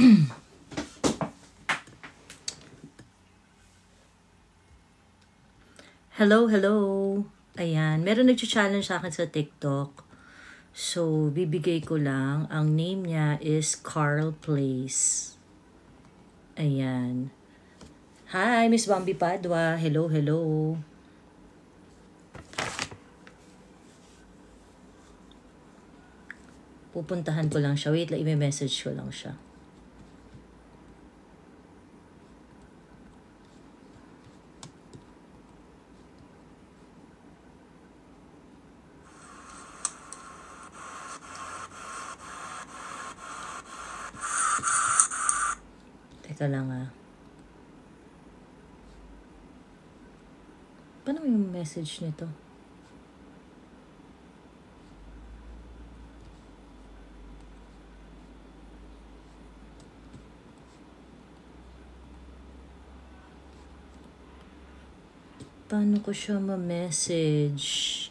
Hello, hello. Ayan, meron nag-challenge sa akin sa TikTok. So, bibigay ko lang. Ang name niya is Carl Place. Ayan. Hi, Miss Bambi Padua. Hello, hello. Pupuntahan ko lang siya. Wait lang, i-message ko lang siya. Teka lang ah. Paano yung message nito? Paano ko siya ma-message?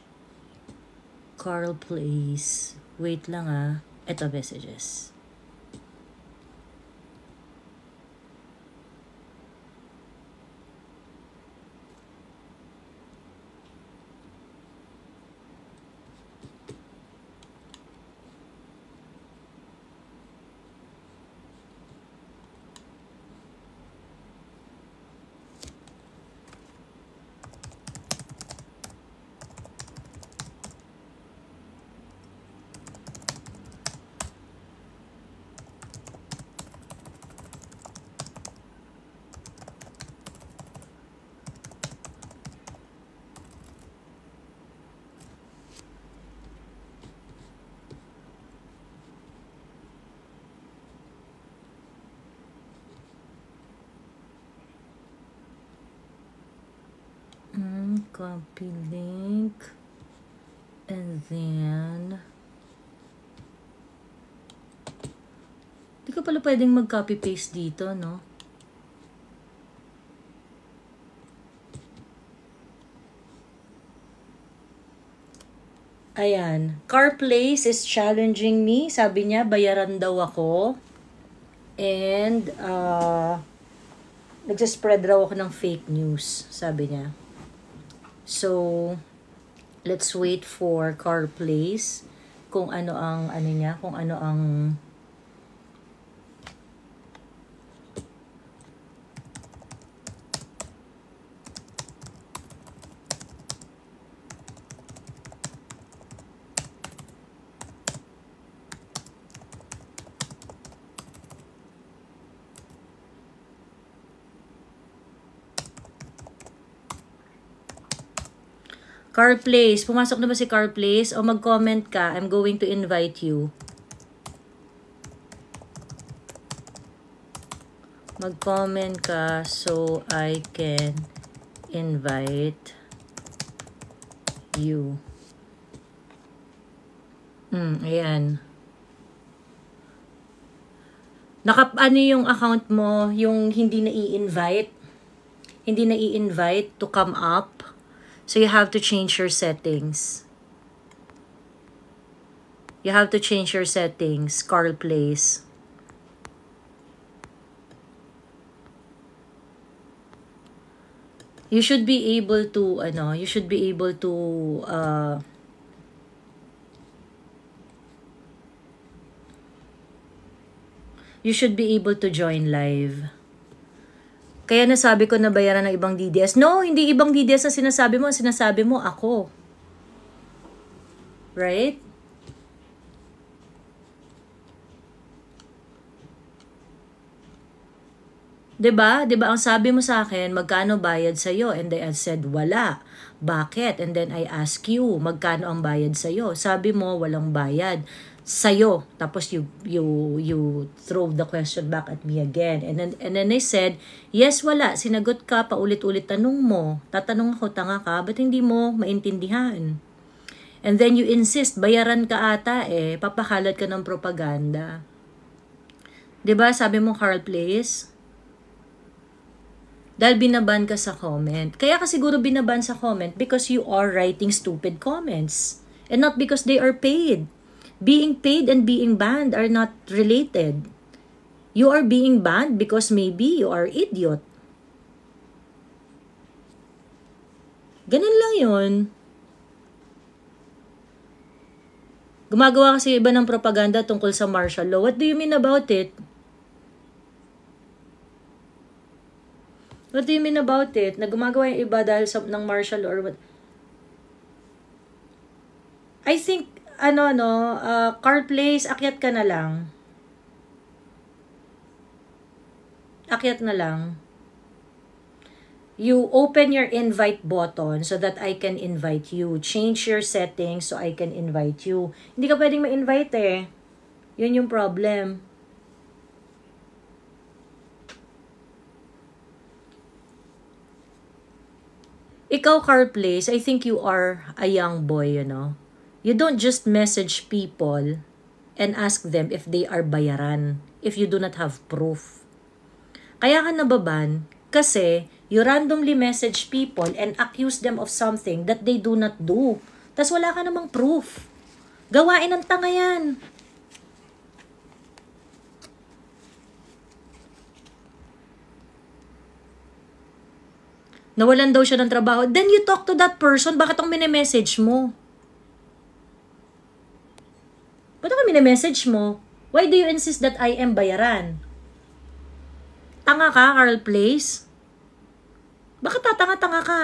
Carl Place. Wait lang ah. Ito messages. Copy link. And then di ka pala pwedeng mag-copy paste dito, no? Ayan. Car Place is challenging me. Sabi niya, bayaran daw ako. And, nagsaspread raw ako ng fake news, sabi niya. So, let's wait for Car Place kung ano ang niya, kung ano ang Car Place. Pumasok na ba si Car Place? O mag-comment ka. I'm going to invite you. Mag-comment ka so I can invite you. Ayan. Ano yung account mo, yung hindi na i-invite? Hindi na i-invite to come up? So you have to change your settings. You have to change your settings, Carl Place. You should be able to, you should be able to, you should be able to join live. Kaya nasabi ko na bayaran ng ibang DDS. No, hindi ibang DDS na sinasabi mo. Sinasabi mo ako. Right? Diba? Diba ang sabi mo sa akin, magkano bayad sa'yo? And I said, wala. Bakit? And then I ask you, magkano ang bayad sa'yo? Sabi mo, walang bayad sa'yo. Tapos you throw the question back at me again. And then I said, yes, wala. Sinagot ka, paulit-ulit tanong mo. Tatanong ako, tanga ka, ba't hindi mo maintindihan? And then you insist, bayaran ka ata eh. Papakalat ka ng propaganda. Diba? Sabi mo, Carl Place? Dahil binaban ka sa comment. Kaya ka siguro binaban sa comment because you are writing stupid comments. And not because they are paid. Being paid and being banned are not related. 'Di ba? Sabi mo Carl Place, 'di ba? Sabi mo Carl Place, o mag-comment ka. I'm going to invite you. Mag-comment ka so I can invite you. And then you insist, bayaran ka ata eh. Papakalat ka ng propaganda. Diba? Sabi mo, Carl Place? Dahil binaban ka sa comment. Kaya ka siguro binaban sa comment because you are writing stupid comments. And not because they are paid. Being paid and being banned are not related. You are being banned because maybe you are idiot. Ganun lang yun. Gumagawa kasi iba ng propaganda tungkol sa martial law. What do you mean about it? What do you mean about it? Na gumagawa yung iba dahil ng martial law or what? I think, Carl Place, akyat ka na lang. Akyat na lang. You open your invite button so that I can invite you. Change your settings so I can invite you. Hindi ka pwedeng ma-invite eh. Yun yung problem. Ikaw, Carl Place, I think you are a young boy, you know. You don't just message people and ask them if they are bayaran if you do not have proof. Kaya ka nababan kasi you randomly message people and accuse them of something that they do not do. Tas wala ka namang proof. Gawain ng tanga yan. Nawalan daw siya ng trabaho. Then you talk to that person. Bakit ang mini-message mo? Ba't ang mini-message mo? Why do you insist that I am bayaran? Tanga ka, Carl Place? Bakit tatanga-tanga ka?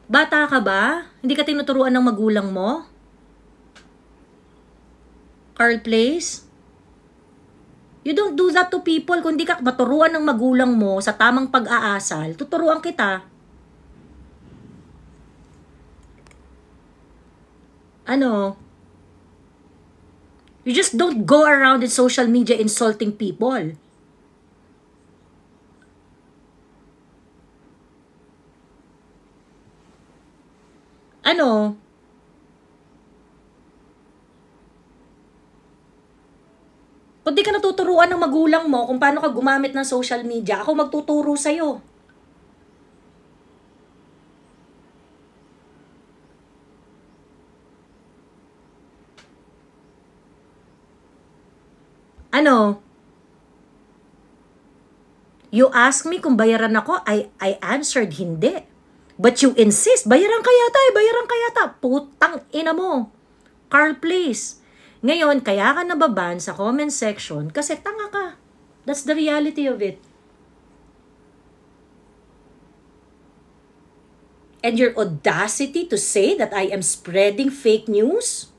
Bata ka ba? Hindi ka tinuturuan ng magulang mo? Carl Place? You don't do that to people. Kung di ka maturuan ng magulang mo sa tamang pag-aasal, tuturuan kita. You just don't go around in social media insulting people. Kung di ka natuturuan ng magulang mo kung paano ka gumamit ng social media, ako magtuturo sa'yo. You ask me kung bayaran ako, I answered hindi. But you insist, bayaran ka yata. Putang ina mo. Carl Place. Ngayon, kaya ka nababan sa comment section kasi tanga ka. That's the reality of it. And your audacity to say that I am spreading fake news?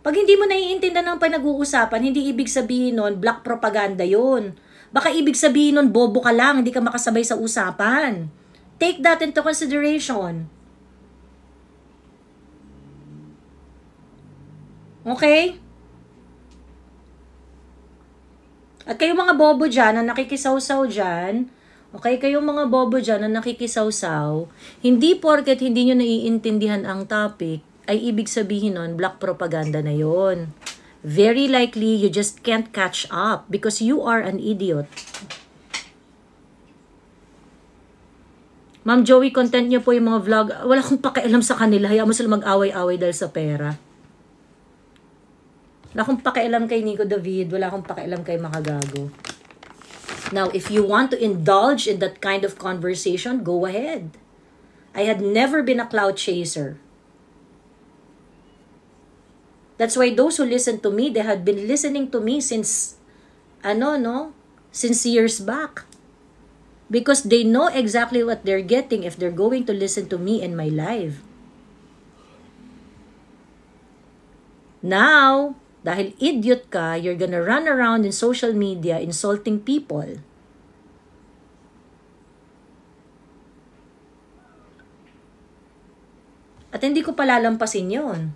Pag hindi mo naiintindihan ng pinag-uusapan, hindi ibig sabihin nun, black propaganda yun. Baka ibig sabihin nun, bobo ka lang, hindi ka makasabay sa usapan. Take that into consideration. Okay? At kayong mga bobo dyan na nakikisawsaw dyan, kayong mga bobo dyan na nakikisawsaw, hindi porket hindi nyo naiintindihan ang topic, ay ibig sabihin nun, black propaganda na yon. Very likely, you just can't catch up because you are an idiot. Ma'am Joey, content nyo po yung mga vlog. Wala akong pakialam sa kanila. Hayaan mo sila mag-away-away dahil sa pera. Wala akong pakialam kay Nico David. Wala akong pakialam kay Makagago. Now, if you want to indulge in that kind of conversation, go ahead. I had never been a cloud chaser. That's why those who listen to me, they had been listening to me since, since years back. Because they know exactly what they're getting if they're going to listen to me in my live. Now, dahil idiot ka, you're gonna run around in social media insulting people. At hindi ko palalampasin yun.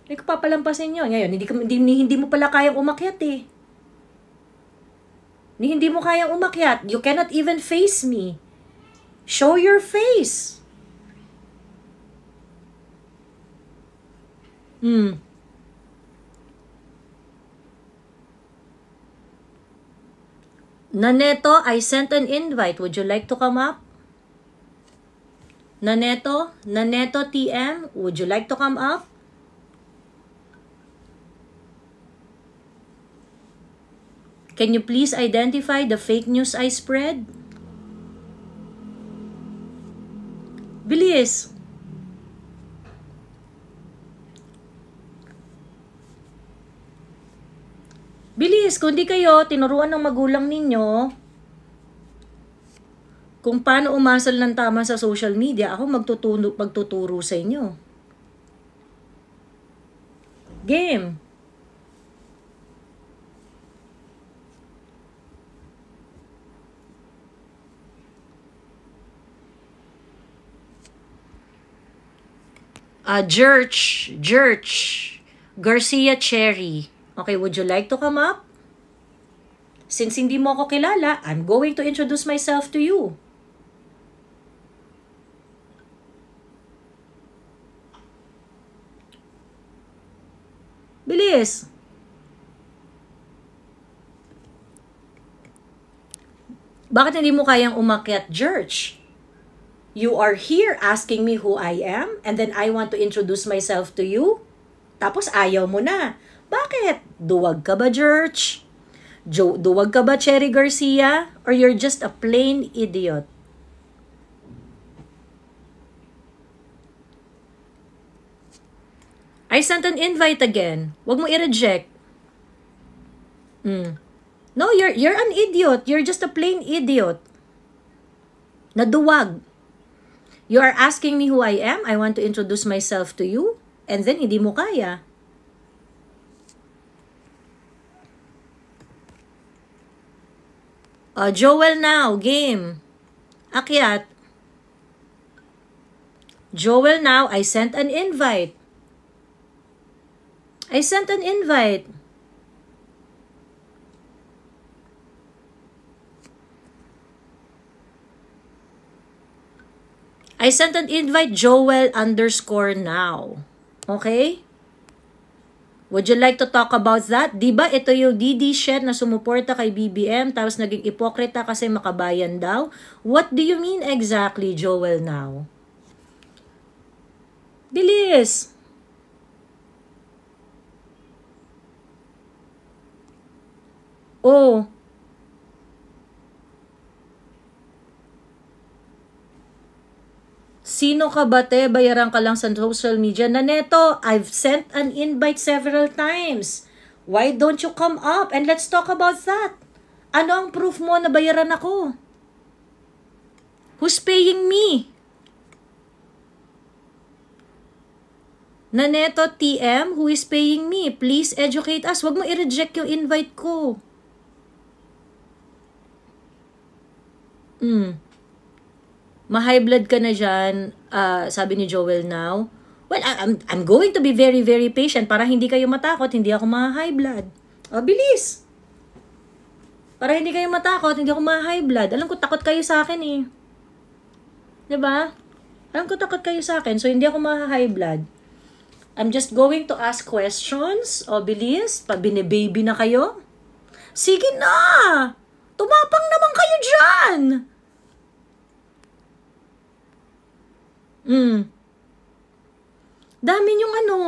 Hindi ko papalampasin yun. Ngayon, hindi mo pala kayang umakyat eh. Hindi mo kayang umakyat. You cannot even face me. Show your face. Naneto, I sent an invite. Would you like to come up? Naneto TM, would you like to come up? Can you please identify the fake news I spread? Bilis. Bilis, kung di kayo tinuruan ng magulang ninyo kung paano umasal ng tama sa social media, ako magtuturo sa inyo. Game. Jurch, Garcia Cherry. Okay, would you like to come up? Since hindi mo ako kilala, I'm going to introduce myself to you. Bilis. Bakit hindi mo kayang umakyat, Jurch? You are here asking me who I am, and then I want to introduce myself to you? Tapos ayaw mo na. Bakit? Duwag ka ba, Jurch? Duwag ka ba, Cherry Garcia? Or you're just a plain idiot? I sent an invite again. Wag mo i-reject. No, you're an idiot. You're just a plain idiot. Naduwag. You are asking me who I am. I want to introduce myself to you. And then, hindi mo kaya. Joel now, game. Akyat. Joel now, I sent an invite. I sent an invite. I sent an invite, Joel _now. Okay? Would you like to talk about that? Diba ito yung DD Shed na sumuporta kay BBM tapos naging ipokrita kasi makabayan daw? What do you mean exactly, Joel now? Bilis! Oh. Sino ka ba, te? Bayaran ka lang sa social media. Naneto, I've sent an invite several times. Why don't you come up and let's talk about that? Ano ang proof mo na bayaran ako? Who's paying me? Naneto TM, who is paying me? Please educate us. Wag mo i-reject yung invite ko. Ma-high blood ka na dyan, sabi ni Joel now. Well, I'm going to be very, very patient para hindi kayo matakot, hindi ako ma-high blood. Bilis! Para hindi kayo matakot, hindi ako ma-high blood. Alam ko, takot kayo sa akin eh. Diba? Alam ko, takot kayo sa akin, so hindi ako ma-high blood. I'm just going to ask questions. Bilis, pabine-baby na kayo. Sige na! Tumapang naman kayo dyan!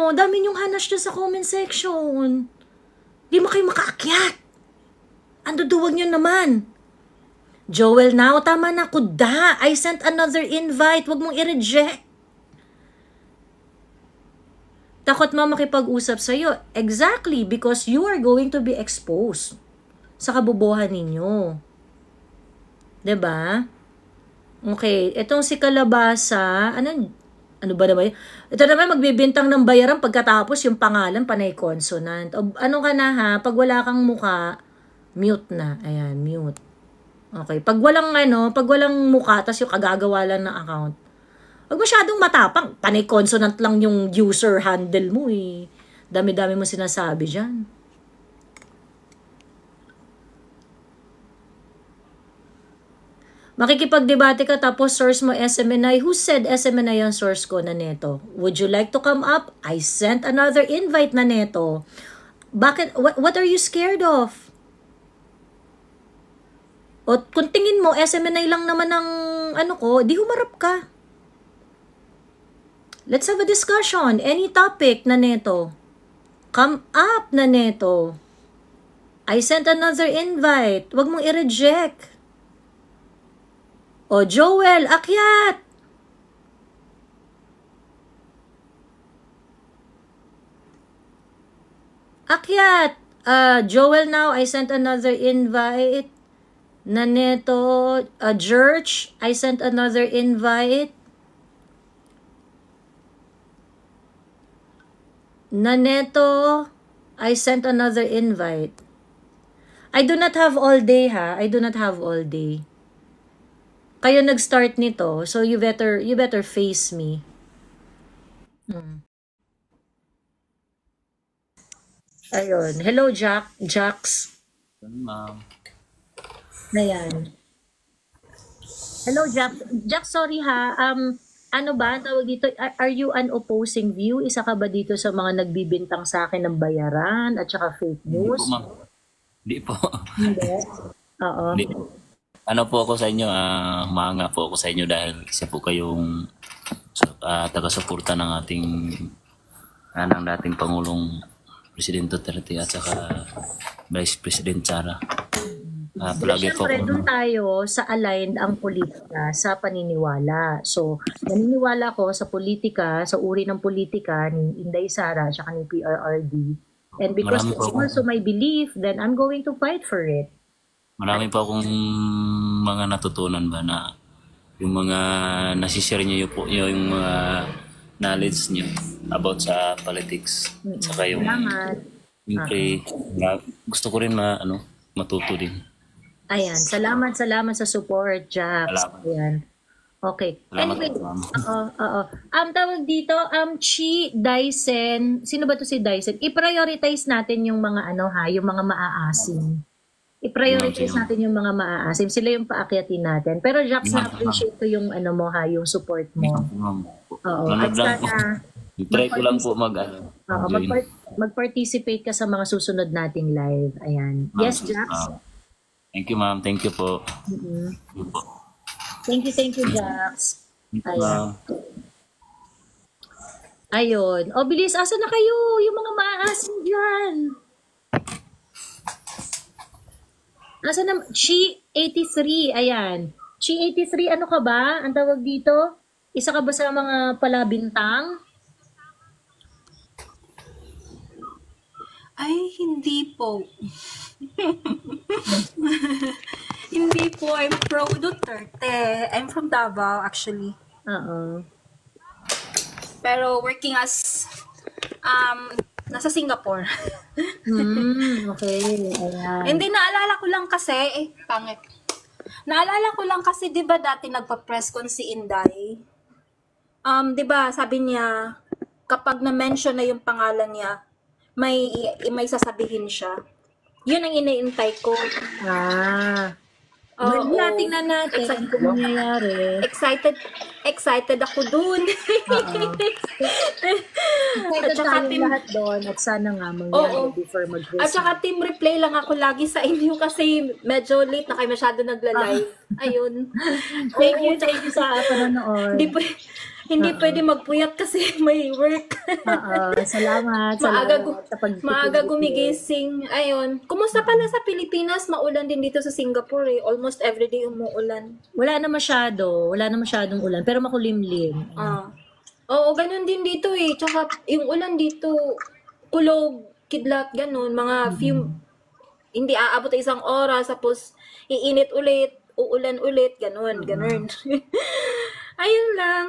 Dami yung hanas dyan sa comment section. Di mo kayo makaakyat. Anduduwag nyo naman. Joel now, tama na, kuda. I sent another invite. Wag mong i-reject. Takot mo makipag-usap sa'yo. Exactly, because you are going to be exposed sa kabubuhan ninyo. Diba? Okay, itong si Kalabasa, ano ba naman? Ito naman magbibintang ng bayaran pagkatapos yung pangalan panay consonant. Ano ka na ha? Pag wala kang muka, mute na. Ayan, mute. Okay, pag walang muka, tas yung kagagawa lang ng account. Huwag masyadong matapang. Panay consonant lang yung user handle mo eh. Dami-dami mo sinasabi dyan. Makikipagdebate ka tapos source mo SMNI. Who said SMNI ang source ko, Naneto? Would you like to come up? I sent another invite, Naneto. Bakit? What are you scared of? O kung tingin mo, SMNI lang naman ang di humarap ka. Let's have a discussion. Any topic na neto. Come up na neto. I sent another invite. Huwag mong i-reject. O, Joel, akyat! Akyat! Joel now, I sent another invite. Naneto, Church, I sent another invite. Naneto, I sent another invite. I do not have all day, ha? I do not have all day. Kayo nag-start nito, so you better face me. Ayun. Hello, Jax. Ma'am. Ayan. Hello, Jax. Jax, sorry ha. Ano ba ang tawag dito? Are you an opposing view? Isa ka ba dito sa mga nagbibintang sa akin ng bayaran at saka fake Hindi po, news? ma'am. Hindi po. Hindi. Oo. Hindi. Ano po ako sa inyo, maanga po ako sa inyo dahil isa po kayong taga-suporta ng ating ng dating Pangulong Presidente Duterte at saka Vice President Sara. Palagi po Siyempre, ako. doon tayo sa aligned ang politika sa paniniwala. So, naniniwala ko sa politika, sa uri ng politika ni Inday Sara at saka ni PRRD. And because Marami it's po also my belief, then I'm going to fight for it. Marami pa akong mga natutunan ba na yung mga nasishare niyo po yung mga knowledge niyo about sa politics. Saka yung Salamat. siyempre, gusto ko rin matuto din. Ayan, salamat sa support, Jax. Salamat. Ayan. Okay. Salamat Anyway, po, ma'am. oo. Tawag dito, Chi Dyson. Sino ba to si Dyson? I-prioritize natin yung mga yung mga maaasim. I-prioritize Sige. natin yung mga maaasim. Sila yung paakyatin natin. Pero Jax, Ma'am, na-appreciate ko yung yung support mo. Ma'am. Oo. At Nanood lang po. sana, Try ko lang po oo, mag-participate ka sa mga susunod nating live. Ayan. Yes, Jax? Thank you, ma'am. Thank you po. Mm-hmm. Thank you, Jax. Thank you, Ayan. ma'am. Ayun. O, bilis. Asa na kayo? Yung mga maaasim dyan. Asa na? Chi 83. Ayan. Chi 83, ano ka ba? Ang tawag dito? Isa ka ba sa mga palabintang? Ay, hindi po. Hindi po. I'm pro Duterte. I'm from Davao, actually. Oo. Pero working as, nasa Singapore. Okay. Ayan. Hindi, naalala ko lang kasi, pangit. Naalala ko lang kasi, di ba dati nagpa-press con si Inday? Di ba, sabi niya, kapag na-mention na yung pangalan niya, may sasabihin siya. Yun ang iniintay ko. Oo. Tingnan natin kung mangyayari. Excited ako dun. Excited saka tayo lahat doon at sana nga mangyari Oo. before mag-Christmas. At saka team replay lang ako lagi sa inyo kasi medyo late na kayo masyado nagla-live. Ayun. Thank you sa panonood. Hindi pwede magpuyat kasi may work. Salamat. Maaga gumigising. Ayun. Kumusta pala sa Pilipinas? Maulan din dito sa Singapore eh. Almost everyday umuulan. Wala na masyadong ulan, pero makulimlim. Oo, ganun din dito eh. Tsaka yung ulan dito, kulog, kidlat, ganun. Mga few, hindi aabot ng isang oras, tapos iinit ulit, uulan ulit, ganun. Ayun lang.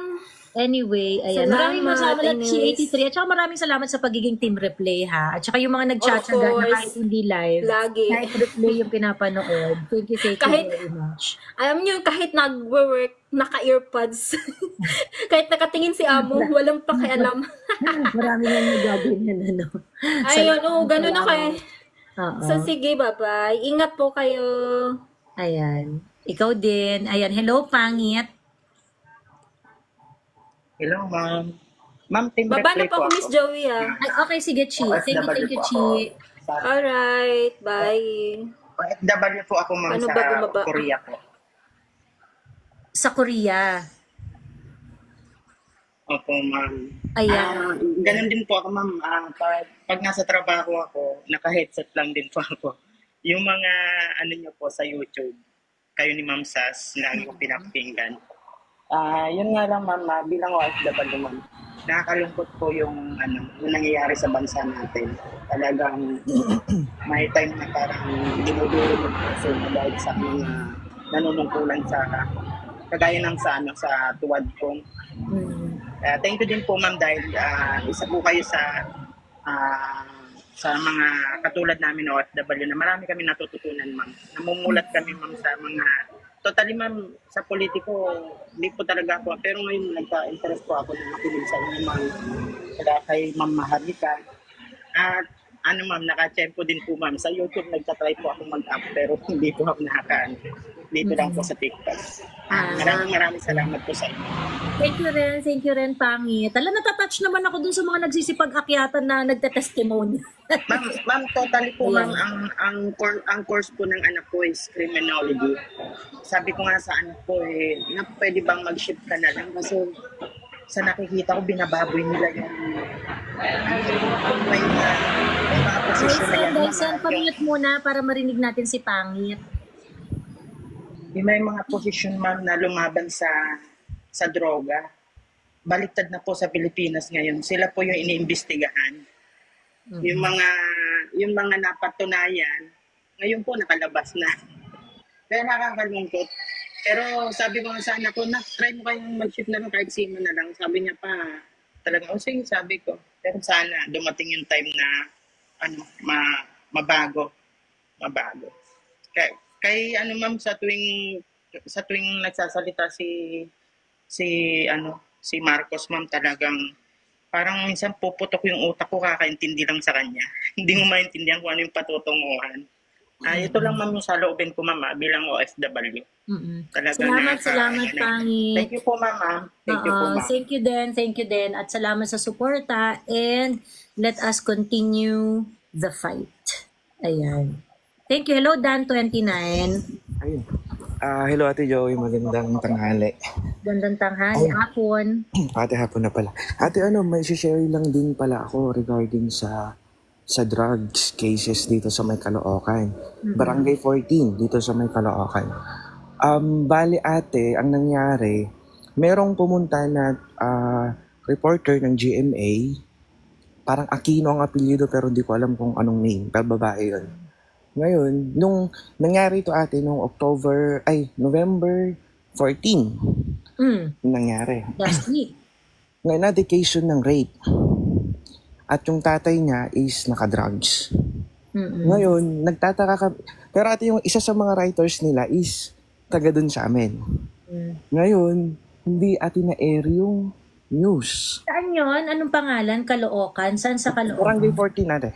Anyway, ayan. Salamat, Maraming salamat anyways. Chi 83 at saka maraming salamat sa pagiging team replay ha. At saka yung mga Of nagchatsaga na course. kahit hindi live, Lagi. kahit replay yung pinapanood. Thank you Kahit- very much. Alam nyo, kahit nag-work, naka-earpods. Kahit nakatingin si Amo, walang pakialam. Marami nang nagagawin yan, Ayun, ganun na kayo. Oo. So, sige, bye-bye. Ingat po kayo. Ayan. Ikaw din. Ayan. Hello, pangit. Hello, ma'am. Ma'am, team Baba replay na po ako, Miss Joey, Ay, okay, sige, Chi. Thank you, Chi. Alright, bye. OFW po ako, ma'am, Ano sa ba bumaba? Korea. Po. Sa Korea. Opo, ma'am. Ayan. Ganun din po ako, ma'am. Pag nasa trabaho ako, naka-headset lang din po ako. Yung mga ano niyo po sa YouTube, kayo ni Ma'am Sas, lagi ko pinapakinggan. Yun nga lang, ma'am, bilang OFW, ma'am, nakakalungkot po yung yung nangyayari sa bansa natin. Talagang may time na parang dinudulo ng puso na dahil sa mga nanunungkulan sa kagaya ng sa tuwad ko. Thank you din po, ma'am, dahil isa po kayo sa mga katulad namin OFW na marami kami natututunan, ma'am. Namumulat kami, ma'am, sa mga totally, ma'am, sa politiko, hindi po talaga ako. Pero ngayon, nagka-interest po ako na makinig sa inyo, ma'am. Kaya kay Ma'am Maharlika. At ma'am, naka-tempo din po, ma'am. Sa YouTube, nagtatry po ako mag-up, pero hindi po ako nakaka dito lang po sa TikTok. Maraming salamat po sa inyo. Thank you rin, Pangit. Alam, natatouch naman ako dun sa mga nagsisipag-akyatan na nagte-testimony. Ma'am, totally po, ma'am, ang course po ng anak ko is criminology. Sabi ko nga sa anak ko, na pwede bang mag-shift ka na lang kasi sa nakikita ko, binababoy nila yung may mga posisyon na yan. Saan pamute muna para marinig natin si Pangit. May mga posisyon, ma'am, na lumaban sa droga. Baliktad na po sa Pilipinas ngayon. Sila po yung iniimbestigahan. Yung mga napatunayan, ngayon po nakalabas na. Kaya nakakalungkot. Pero sabi ko nga sa anak ko, try mo kayong mag-shift na lang kahit sino na lang. Sabi niya pa, talaga, sige, sabi ko. Pero sana dumating yung time na mabago. Kay ma'am, sa tuwing nagsasalita si Marcos, ma'am, talagang parang minsan puputok yung utak ko kakaintindi lang sa kanya. Hindi mo maintindihan kung ano yung patutunguhan. Ito lang, ma'am, yung saloobin ko, ma'am, bilang OFW. Salamat, Pangit. Thank you po, ma'am. Thank you po, ma'am. Thank you din. At salamat sa suporta. And let us continue the fight. Ayan. Thank you. Hello, Dan29. Ayun. Hello, Ate Joey. Magandang tanghali. Gandang tanghali. Hapon. Ate, hapon na pala. Ate, may share lang din pala ako regarding sa drugs cases dito sa may Caloocan. Barangay 14 dito sa may Caloocan. Bali, ate, ang nangyari, merong pumunta na reporter ng GMA. Parang Aquino ang apelyido pero hindi ko alam kung anong name. Pero babae yun. Ngayon, nung nangyari ito ate, nung November 14, nangyari. Last week. Ngayon, na-dedication ng rape. At yung tatay niya is naka-drugs. Ngayon, nagtataka ka. Pero ate, yung isa sa mga writers nila is taga dun sa amin. Ngayon, hindi ate na-air yung news. Saan yun? Anong pangalan? Caloocan? Saan sa Caloocan? Barangay 14 ate.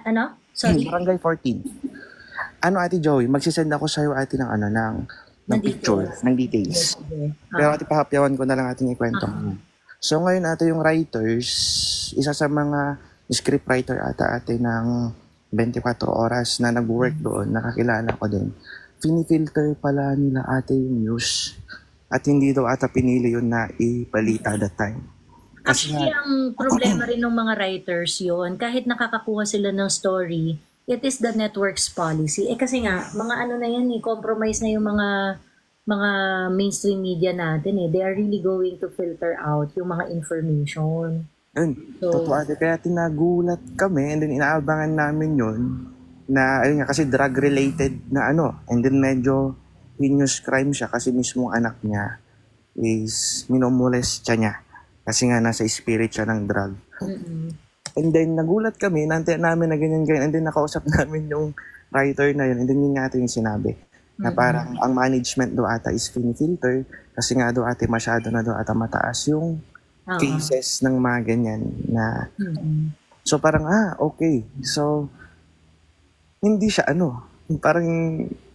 Ano? Sorry. Barangay 14. Ate Joey, magsisend ako sa'yo ate ng picture, ng details. Pero ate, pahapyawan ko na lang ating ikwento. So ngayon ate, yung writers, isa sa mga scriptwriter ate ng 24 oras na nag-work doon, nakakilala ko din. Finifilter pala nila ate yung news. At hindi daw ata pinili yun na ibalita that time. Actually, ang problema rin ng mga writers yun, kahit nakakakuha sila ng story, it is the network's policy. Kasi nga, mga na yan, compromise na yung mga mainstream media natin . They are really going to filter out yung mga information. Yun, totoo ate. Kaya tinagulat kami and then inaabangan namin yun na, ayun nga, kasi drug-related na and then medyo heinous crime siya kasi mismong anak niya is minomolest niya. Kasi nga nasa spirit siya ng drug. And then nagulat kami, nantiyan namin na ganyan. And then nakausap namin yung writer na yun. And then yun nga ito yung sinabi. Na parang ang management do ata is filter. Kasi nga do ate masyado na do ata mataas yung cases ng mga ganyan na. So parang okay. So hindi siya parang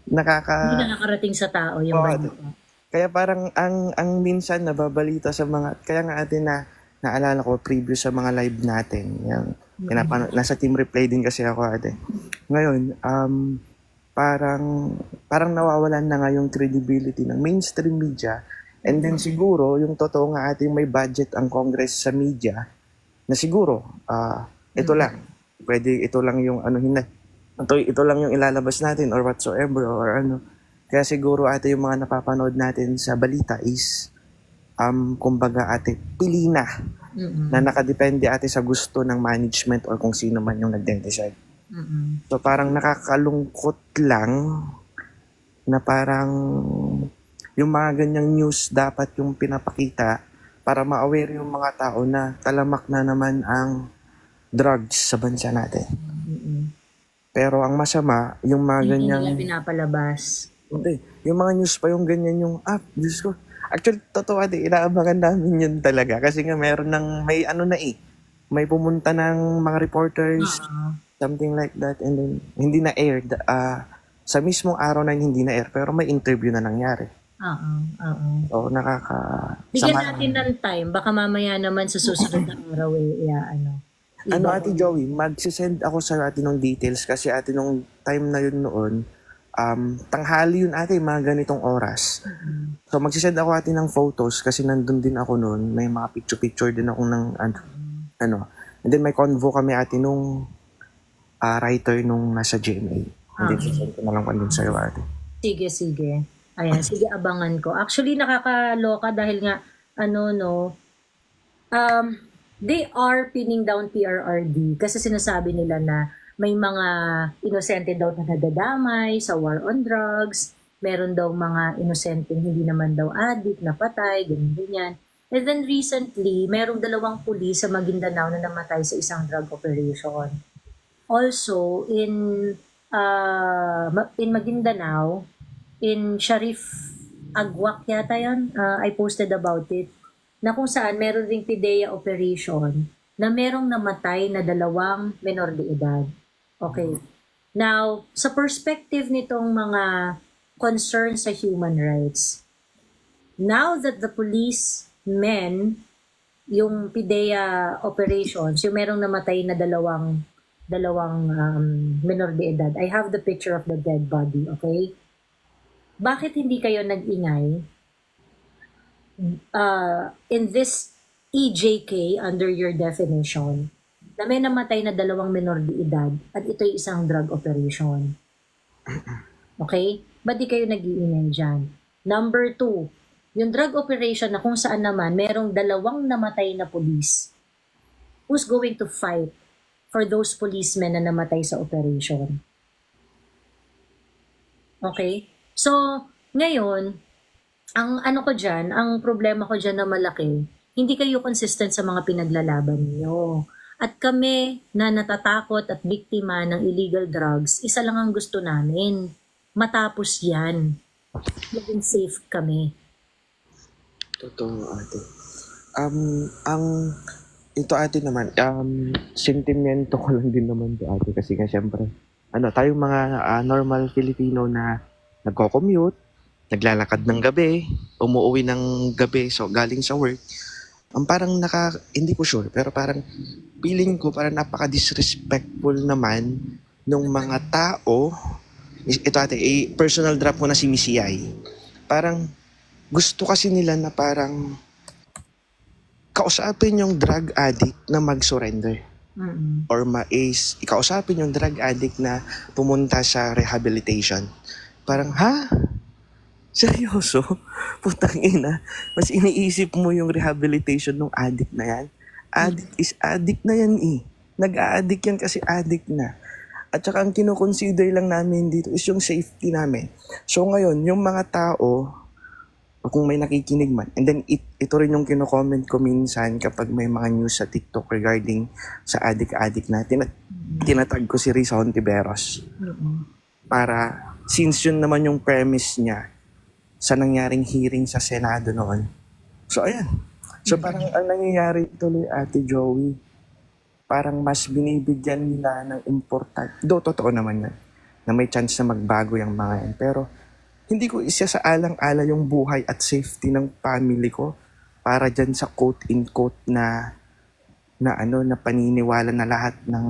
Hindi nakakarating sa tao yung balita. Kaya parang ang minsan nababalita sa mga, kaya nga atin naalala ko previous sa mga live natin, yung nasa team replay din kasi ako ate. Ngayon, parang nawawalan na nga yung credibility ng mainstream media And then siguro, yung totoo nga ating may budget ang Congress sa media, na siguro, ito lang. Pwede ito lang yung ito lang yung ilalabas natin or whatsoever or ano. Kaya siguro ate yung mga napapanood natin sa balita is kumbaga ate, pili na na nakadepende ate sa gusto ng management or kung sino man yung nagde-decide. So parang nakakalungkot lang na parang yung mga ganyang news dapat yung pinapakita para ma-aware yung mga tao na talamak na naman ang drugs sa bansa natin. Pero ang masama, yung mga Hindi ganyang... nila pinapalabas. Hindi. Yung mga news pa yung ganyan yung Diyos ko. Actually, totoo ate, inaabangan namin yun talaga. Kasi nga meron may may pumunta ng mga reporters, something like that, and then hindi na aired. Sa mismong araw na hindi na air, pero may interview na nangyari. So, Bigyan natin ng time. Baka mamaya naman sa susunod na araw Ate Joey, magsisend ako sa atin ng details kasi ate nung time na yun noon, tanghali yun ate, mga ganitong oras. So magsisend ako ate ng photos kasi nandun din ako noon, may mga picture din ako ng and then may convo kami ate nung writer nung nasa GMA. And then sisend ko na lang kung sa'yo ate. Sige. Ayan, sige, abangan ko. Actually, nakakaloka dahil nga, they are pinning down PRRD kasi sinasabi nila na may mga inosente daw na nadadamay sa war on drugs, meron daw mga inosente hindi naman daw addict, napatay, ganyan. And then recently, merong 2 pulis sa Maguindanao na namatay sa isang drug operation. Also, in Maguindanao, in Sharif Agwak yata yan, I posted about it, na kung saan meron ring PIDEA operation na merong namatay na 2 menor de edad. Okay. Now, sa perspective nitong mga concerns sa human rights, now that the police men, yung PIDEA operations, yung merong namatay na 2 menor de edad, I have the picture of the dead body, okay? Bakit hindi kayo nag-ingay in this EJK under your definition na may namatay na 2 menor de edad at ito'y isang drug operation? Okay? Ba't di kayo nag-iingay dyan? Number 2, yung drug operation na kung saan naman merong 2 namatay na police, who's going to fight for those policemen na namatay sa operation? Okay? So, ngayon, ang problema ko dyan na malaki, hindi kayo consistent sa mga pinaglalaban niyo. At kami na natatakot at biktima ng illegal drugs, isa lang ang gusto namin, matapos yan. Maging safe kami. Totoo ate. Ito ate naman, sentimento ko lang din naman to ate kasi nga syempre, tayong mga normal Filipino na nagko-commute, naglalakad ng gabi, umuwi ng gabi, so galing sa work, parang hindi ko sure, pero parang feeling ko parang napaka-disrespectful naman ng mga tao. Ito ate, personal drop ko na si Missy Ai. Parang gusto kasi nila na parang kausapin yung drug addict na mag-surrender. Or kausapin yung drug addict na pumunta sa rehabilitation. Parang, seryoso? Putang ina. Mas iniisip mo yung rehabilitation ng addict na yan. Addict is addict na yan eh. Nag-a-addict yan kasi addict na. At saka ang kinoconsider lang namin dito is yung safety namin. So ngayon, yung mga tao, kung may nakikinig man, and then ito rin yung kino-comment ko minsan kapag may mga news sa TikTok regarding sa addict na, tinatag ko si Risa Hontiveros. Para, since yun naman yung premise niya sa nangyaring hearing sa Senado noon. So, ayan. So, parang ang nangyayari tuloy, Ate Joey, parang mas binibigyan nila ng important. Totoo naman yan, na may chance na magbago yung mga yan. Pero, hindi ko isa sa alang-ala yung buhay at safety ng family ko para dyan sa quote-in-quote na paniniwala na lahat ng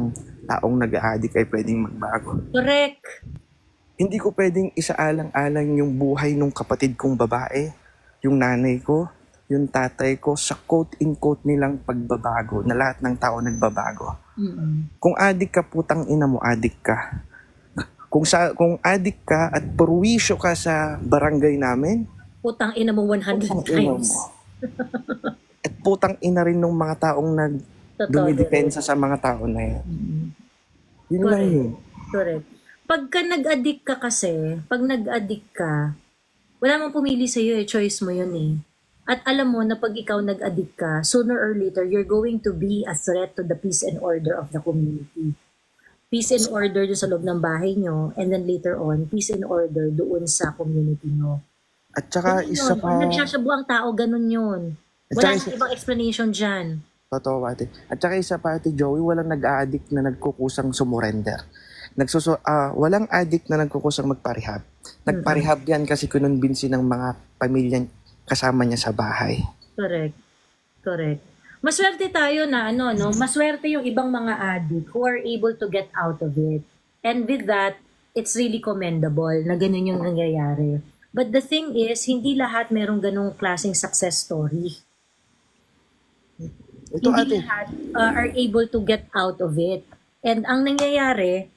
taong nag-a-addict ay pwedeng magbago. Correct. Hindi ko pwedeng isaalang-alang yung buhay ng kapatid kong babae, yung nanay ko, yung tatay ko, sa quote-in-quote nilang pagbabago, na lahat ng tao nagbabago. Kung adik ka, putang ina mo, adik ka. Kung adik ka at purwisyo ka sa barangay namin, Putang ina mo 100 putang ina times. mo. At putang ina rin ng mga taong Totoo. dumidepensa sa mga tao na yan. Yun lang Correct. yun. Correct. Pagka nag-addict ka kasi, pag nag-addict ka, wala mang pumili sa'yo eh, choice mo yun eh. At alam mo na pag ikaw nag-addict ka, sooner or later, you're going to be a threat to the peace and order of the community. Peace and order doon sa loob ng bahay nyo, and then later on, peace and order doon sa community nyo. At saka Ganun isa yun. pa, Pag nagsasabu ang tao, ganun yun. At Wala saka nang ibang explanation dyan. totoo ate. At saka isa pa ate Joey, walang nag-a-addict na nagkukusang sumurrender. Walang addict na nagkukusang magparehab. Nagparehab yan kasi kinumbinsi ng mga pamilyang kasama niya sa bahay. Correct. Correct. Maswerte tayo na maswerte yung ibang mga addict who are able to get out of it. And with that, it's really commendable na ganun yung nangyayari. But the thing is, hindi lahat merong ganung klaseng success story. Ito Hindi ate, lahat are able to get out of it. And ang nangyayari,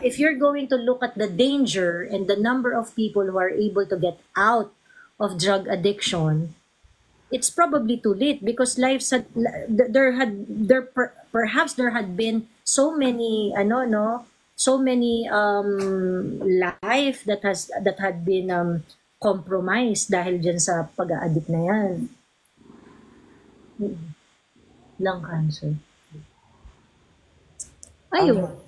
if you're going to look at the danger and the number of people who are able to get out of drug addiction, it's probably too late because perhaps there had been so many life that had been compromised dahil dyan sa pag-a-addict na yan. Lung cancer. Ayun.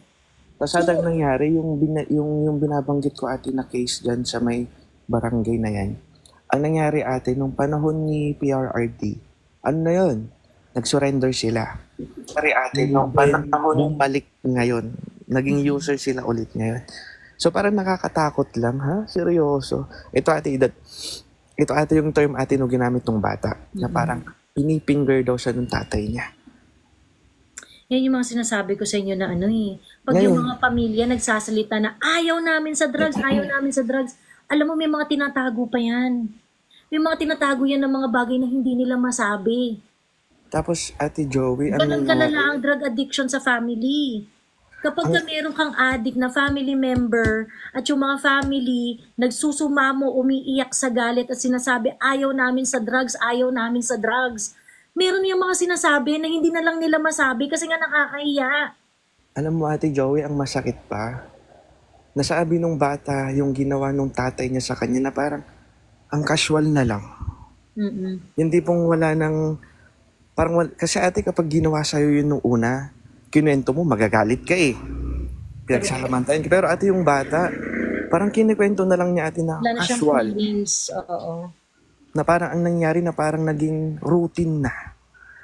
kasadang nangyari yung binabanggit ko ate na case dyan sa may barangay na yan. Ang nangyari ate, nung panahon ni PRRD, ano na yun? Nag-surrender sila. Pare ate, nung panahon ng balik ngayon, naging user sila ulit ngayon. So parang nakakatakot lang, ha? Seryoso. Ito ate yung term ate nung ginamit ng bata, na parang pinipinger daw siya ng tatay niya. Yan yung mga sinasabi ko sa inyo na pag yung mga pamilya nagsasalita na ayaw namin sa drugs, alam mo may mga tinatago pa yan. May mga tinatago yan ng mga bagay na hindi nila masabi. Tapos ate Joey, Ganun kalala ang drug addiction sa family. Kapag meron kang addict na family member at yung mga family nagsusumamo, umiiyak sa galit at sinasabi ayaw namin sa drugs, meron yung mga sinasabi na hindi na lang nila masabi kasi nga nakakahiya. alam mo ate Joey, ang masakit pa, nasabi nung bata yung ginawa nung tatay niya sa kanya na parang ang casual na lang. Hindi pong wala nang, kasi ate kapag ginawa sa'yo yun nung una, kinuwento mo, magagalit ka eh. Pinagsalamantayan ka. Pero ate yung bata, parang kinikwento na lang niya ate na Wala na siyang casual. feelings. Oo. Na parang ang nangyari na parang naging routine na.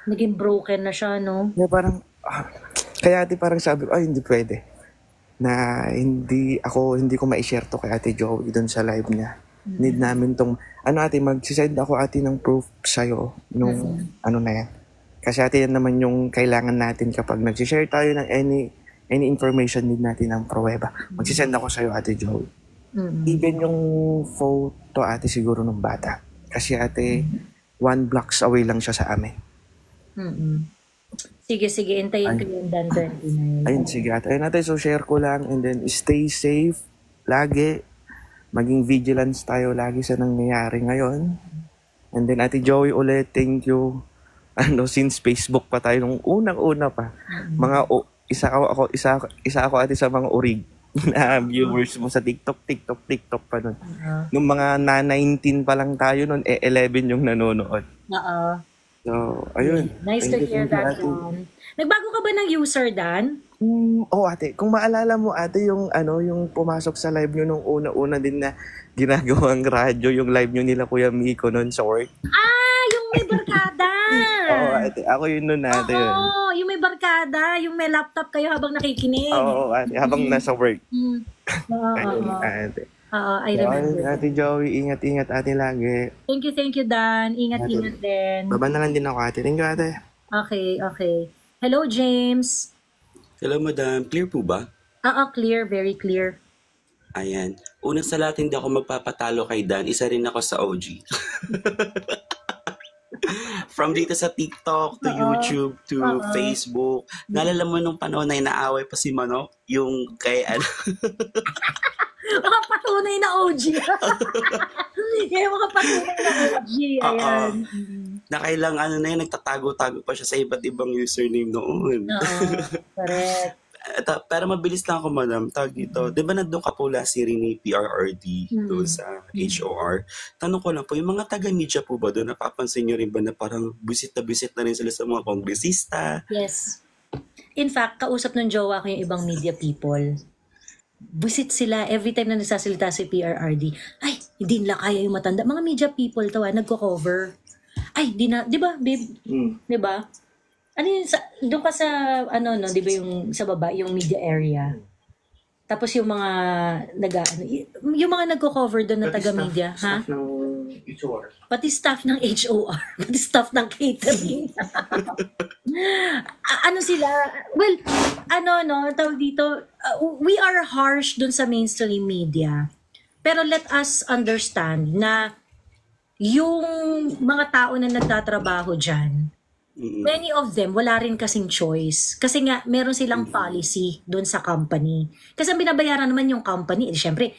Naging broken na siya, no? Na parang, kaya ate parang sabi ko, ay hindi pwede. Na hindi ko ma-share to kay ate Joey doon sa live niya. Need namin tong, ate, magsisend ako ate ng proof sa'yo nung na yan. Kasi ate yan naman yung kailangan natin kapag nagsishare tayo ng any information, need natin ng pruweba. Magsisend ako sa'yo ate Joey. Even yung photo ate siguro ng bata. Kasi ate, 1 blocks away lang siya sa amin. Sige, intayin ko yung Dan 29. Ayun, sige ate. Ayun ate, so share ko lang and then stay safe lagi. Maging vigilance tayo lagi sa nangyayari ngayon. And then ate Joey ulit, thank you. Since Facebook pa tayo nung unang-una pa. Isa ako ate sa mga urig na viewers mo sa TikTok pa nun. Nung mga na 19 pa lang tayo nun, 11 yung nanonood. Oo. So, ayun. Nice to hear that one. Nagbago ka ba ng user, Dan? Ate, kung maalala mo ate yung pumasok sa live nyo nung una-una din na ginagawang radyo, yung live nyo nila Kuya Miko nun sa work. Yung may barkada! Ate, ako yun nun ate. Oo, yung may barkada, yung may laptop kayo habang nakikinig. Ate, habang nasa work. Ayun, Oo, ate. I remember. Ate Joey, ingat-ingat ate lagi. Thank you, Dan. Ingat-ingat din. Baba na lang din ako ate. Thank you ate. Okay. Hello, James. Hello, madam. Clear po ba? Clear. Very clear. Ayan. Unang sa lahat, hindi ako magpapatalo kay Dan. Isa rin ako sa OG. From dito sa TikTok to YouTube to Facebook. Naalala mo nung panahon na inaaway pa si Manok? Yung kay ano? Mga patunay na OG. Yung mga patunay na OG. Ayan. Na kailang ano na yun, nagtatago-tago pa siya sa iba't ibang username noon. Correct. Pero mabilis lang ako, madam. Tawag dito. Di ba nandun ka po last year ni PRRD doon sa HOR? Tanong ko lang po, yung mga taga-media po ba doon, napapansin nyo rin ba na parang busit na rin sila sa mga kongresista? Yes. In fact, kausap ng jowa ko yung ibang media people. Busit sila every time na nagsasalita si PRRD. Ay, hindi nila kaya yung matanda. Mga media people to, nagko-cover. Ay, di ba, babe? Di ba? Ano yun, doon ka sa, di ba yung sa baba, yung media area. Tapos yung mga, yung mga nagko-cover doon na taga-media. Staff ng HOR. Pati staff ng HOR. Pati staff ng catering. Ano sila? Well, tawag dito, we are harsh doon sa mainstream media. Pero let us understand na yung mga tao na nagtatrabaho dyan, many of them, wala rin kasing choice. Kasi nga, meron silang policy doon sa company. Kasi ang binabayaran naman yung company, syempre,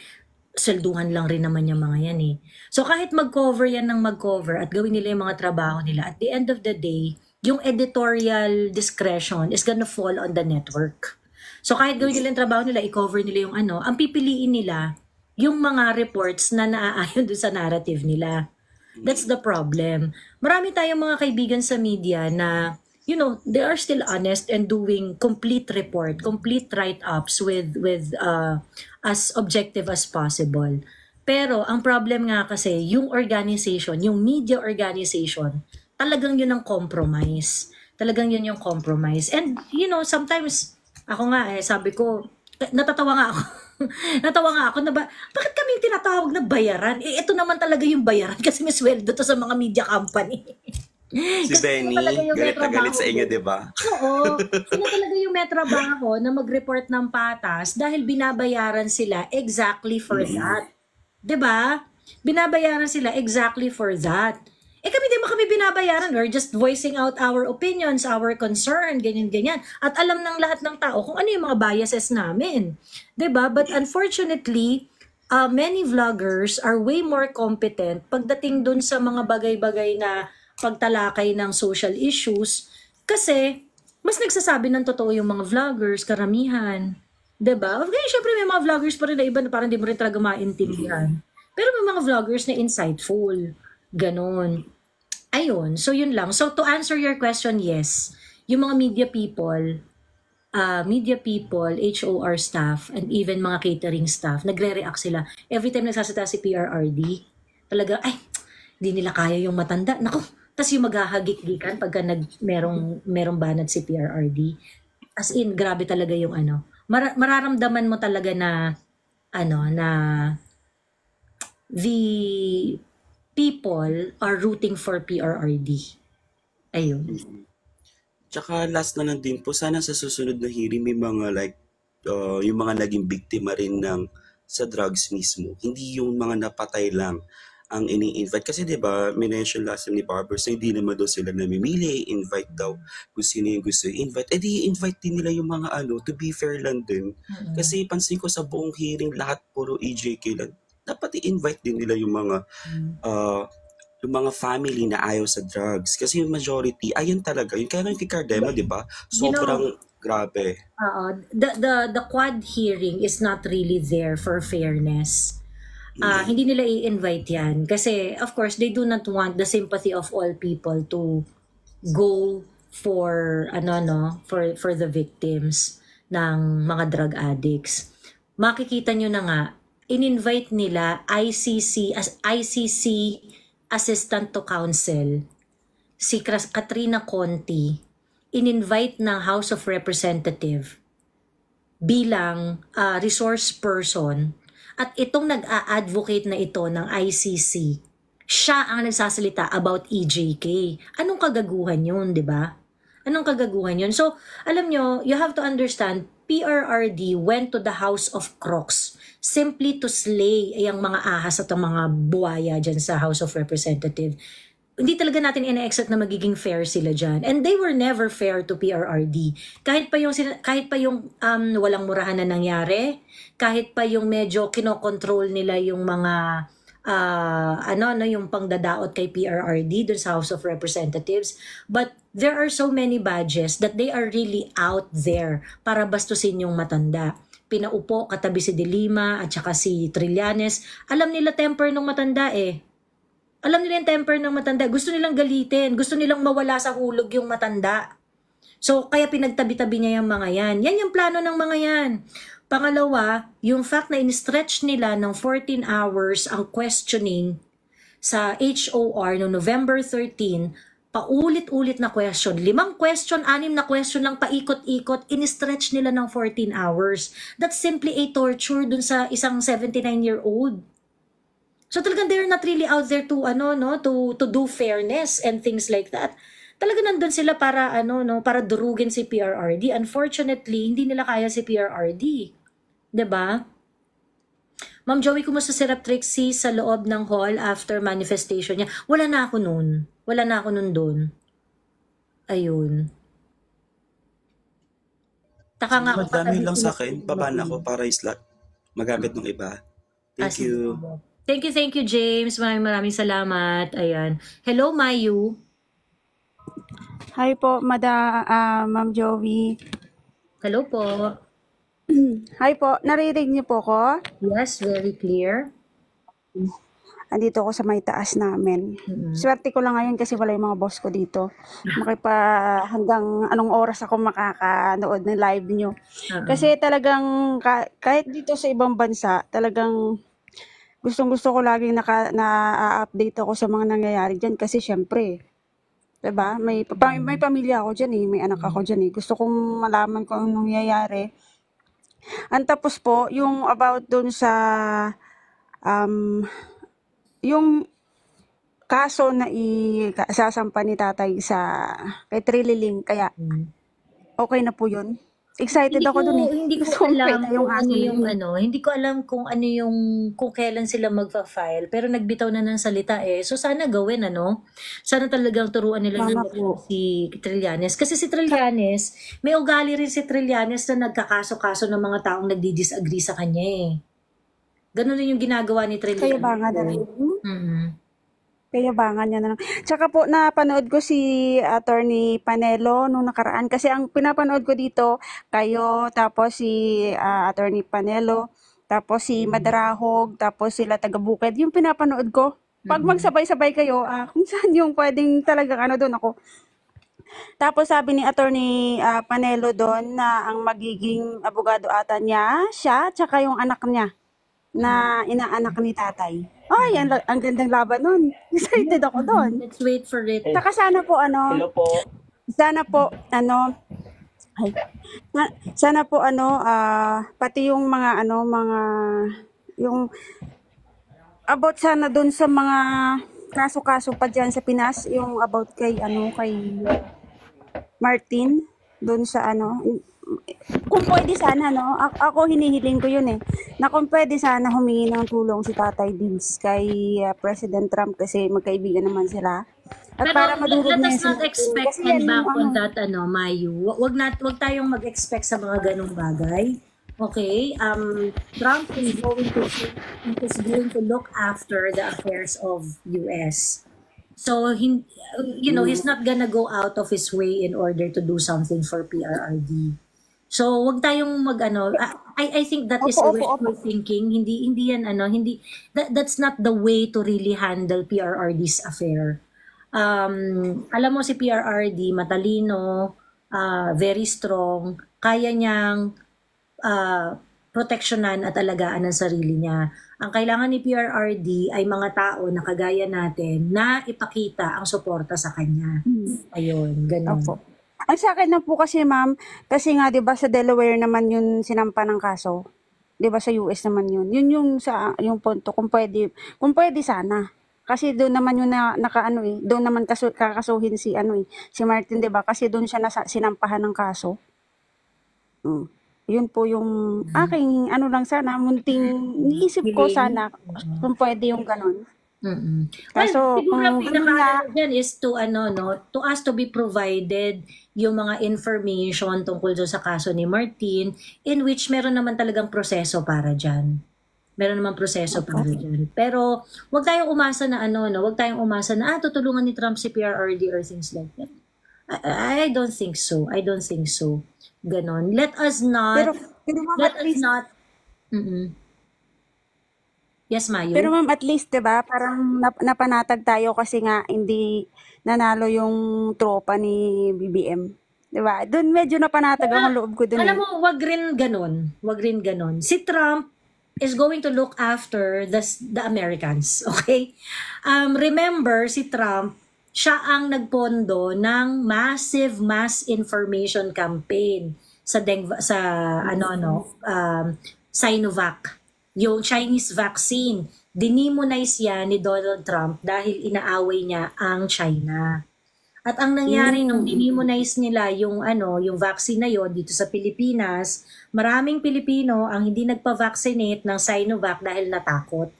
swelduhan lang rin naman yung mga yan eh. So kahit mag-cover yan ng mag-cover at gawin nila yung mga trabaho nila, at the end of the day, yung editorial discretion is gonna fall on the network. So kahit gawin nila yung trabaho nila, i-cover nila yung ang pipiliin nila, yung mga reports na naaayon doon sa narrative nila. That's the problem. Marami tayong mga kaibigan sa media na, they are still honest and doing complete report, complete write-ups with as objective as possible. Pero ang problem nga kasi, yung organization, yung media organization, talagang yun ang compromise. Talagang yun yung compromise. And, sometimes, ako nga sabi ko, natatawa nga ako. Natawa nga ako na bakit kami tinatawag na bayaran? Ito naman talaga yung bayaran kasi may sweldo to sa mga media company. Si Benny, galit na galit sa inyo, di ba? Oo. Sila talaga yung may trabaho na mag-report ng patas dahil binabayaran sila exactly for that. Di ba? Binabayaran sila exactly for that. Kami di ba kami binabayaran? We're just voicing out our opinions, our concern, ganyan-ganyan. At alam ng lahat ng tao kung ano yung mga biases namin. Diba? But unfortunately, many vloggers are way more competent pagdating dun sa mga bagay-bagay na pagtalakay ng social issues kasi mas nagsasabi ng totoo yung mga vloggers, karamihan. Diba? Okay, syempre may mga vloggers pa rin na iba na parang di mo rin talaga maintindihan. Pero may mga vloggers na insightful. Ganon. Ayun. So, yun lang. So, to answer your question, yes. Yung mga media people, HOR staff, and even mga catering staff, nagre-react sila. Every time nagsasalita si PRRD, talaga, ay, di nila kaya yung matanda. Naku, tas yung maghahagik-gikan pagka merong banat si PRRD. As in, grabe talaga yung mararamdaman mo talaga na, na the people are rooting for PRRD. Ayun. Tsaka last na lang din po, sana sa susunod na hearing may mga yung mga naging biktima rin sa drugs mismo. Hindi yung mga napatay lang ang ini-invite. Kasi diba, minention last time ni Barbers na hindi naman daw sila namimili, invite daw kung sino yung gusto i-invite. Di invite din nila yung mga to be fair lang din. Kasi pansin ko sa buong hearing, lahat puro EJK lang. Dapat i-invite din nila yung mga family na ayaw sa drugs. Kasi yung majority, ayan talaga. Yung kaya kay Cardema, di ba? Sobrang grabe. The quad hearing is not really there for fairness. Hindi nila i-invite yan. Kasi, of course, they do not want the sympathy of all people to go for, for the victims ng mga drug addicts. Makikita nyo na nga, in-invite nila ICC Assistant to Counsel, si Katrina Conti, in-invite ng House of Representative bilang resource person at itong nag-a-advocate na ito ng ICC, siya ang nagsasalita about EJK. Anong kagaguhan yun, di ba? Anong kagaguhan yun? So, alam nyo, you have to understand, PRRD went to the House of Crocs simply to slay ay ang mga ahas at ang mga buwaya dyan sa House of Representatives. Hindi talaga natin ina-expect na magiging fair sila dyan. And they were never fair to PRRD. Kahit pa yung walang murahan na nangyari, kahit pa yung medyo kinokontrol nila yung mga yung pangdadaot kay PRRD dun sa House of Representatives. But there are so many badges that they are really out there para bastusin yung matanda. Pinaupo katabi si De Lima at saka si Trillanes. Alam nila temper ng matanda eh. Alam nila yung temper ng matanda. Gusto nilang galitin. Gusto nilang mawala sa hulog yung matanda. So, kaya pinagtabi-tabi niya yung mga yan. Yan yung plano ng mga yan. Pangalawa, yung fact na in-stretch nila ng 14 hours ang questioning sa HOR no November 13, paulit-ulit na question. 5 question, 6 na question lang paikot-ikot, in-stretch nila ng 14 hours. That's simply a torture dun sa isang 79-year-old. So talagang they're not really out there to to do fairness and things like that. Talaga nandun sila para para durugin si PRRD. Unfortunately, hindi nila kaya si PRRD. 'Di ba? Ma'am Joey, kumusta si Rep Trixie sa loob ng hall after manifestation niya? Wala na ako noon. Wala na ako noon doon. Ayun. Taka nga ako. Madami lang sa akin. Baba na ako para isla magamit ng iba. Thank you. Thank you, James. Maraming salamat. Ayan. Hello, Mayu. Hi po, Ma'am Joey. Hello po. Hi po, naririnig niyo po ko? Yes, very clear. Andito ako sa may taas namin. Swerte ko lang ngayon kasi wala yung mga boss ko dito. Hanggang anong oras ako makakanood ng live niyo. Kasi talagang kahit dito sa ibang bansa, talagang gustong-gusto ko laging na-update ako sa mga nangyayari dyan kasi syempre, diba? May pamilya ako dyan eh, may anak ako dyan eh. Gusto kong malaman kung anong nangyayari. Ang tapos po, yung about dun sa, yung kaso na isasampa ni tatay kay Trililing, kaya okay na po yun. Excited ako dun eh. Hindi ko alam kung kailan sila magfa-file, pero nagbitaw na ng salita eh. So sana gawin Sana talagang turuan nila si Trillanes. Kasi si Trillanes, may ugali rin si Trillanes na nagkakaso-kaso ng mga taong nagdi-disagree sa kanya eh. Ganun rin yung ginagawa ni Trillanes. Kaya ba nga Kayabangan niya na lang. Tsaka po, napanood ko si Attorney Panelo nung nakaraan. Kasi ang pinapanood ko dito, kayo, tapos si Attorney Panelo, tapos si Madarahog, tapos sila taga-Bukid. Yung pinapanood ko. Pag magsabay-sabay kayo, kung saan yung pwedeng talagang doon ako. Tapos sabi ni Attorney Panelo doon na ang magiging abogado ata niya, siya, tsaka yung anak niya na inaanak ni tatay. Ay, ang gandang laban nun. Excited ako doon. Let's wait for it. Saka sana po Hello po. sana po pati yung mga yung about sana doon sa mga kaso-kaso pa diyan sa Pinas, yung about kay Martin doon sa kung pwede sana ako hinihiling ko yun na kung pwede sana humingi ng tulong si Tatay Dins kay President Trump kasi magkaibigan naman sila. At Pero para madurog let na us yung not expect and back on that, Mayu. Wag tayong mag-expect sa mga ganong bagay. Okay? Trump is going to look after the affairs of US. So, he's not gonna go out of his way in order to do something for PRRD. So, wag tayong I think that is wishful thinking. Hindi yan that's not the way to really handle PRRD's affair. Alam mo si PRRD, matalino, very strong, kaya niyang proteksyonan at alagaan ang sarili niya. Ang kailangan ni PRRD ay mga tao na kagaya natin na ipakita ang suporta sa kanya. Ayun, ganun. Opo. Ang sa akin na po kasi ma'am, kasi nga 'di ba sa Delaware naman yun sinampa ng kaso. 'Di ba sa US naman yun. Yun yung punto kung pwede sana. Kasi doon naman yung doon naman kakasuhin si si Martin 'di ba? Kasi doon siya sinampahan ng kaso. Yun po yung aking ano lang sana, munting iniisip ko Feeling. sana kung pwede yung ganun. Mm. Well, Kaso siguro ang kung ganun nga, pinaka dyan is to to us to be provided yung mga information tungkol doon sa kaso ni Martin, in which meron naman talagang proseso para dyan. Meron naman proseso para dyan. Pero wag tayong umasa na wag tayong umasa na tutulungan ni Trump si PRRD or things like that. I don't think so. I don't think so. Ganon. Let us pero not, ma'am let at us least, not, mm Yes, pero Mayo? ma'am at least 'di ba, parang napanatag tayo kasi nga hindi nanalo yung tropa ni BBM. 'Di ba? Doon medyo napanatag ang loob ko doon Alam eh. mo, wag rin ganon. Wag rin ganon. Si Trump is going to look after the Americans, okay? Remember, si Trump, siya ang nagpondo ng massive mass information campaign sa Sinovac, yung Chinese vaccine. Dinimonize yan ni Donald Trump dahil inaaway niya ang China. At ang nangyari nung dinimonize nila yung vaccine na yon dito sa Pilipinas, maraming Pilipino ang hindi nagpa-vaccinate ng Sinovac dahil natakot.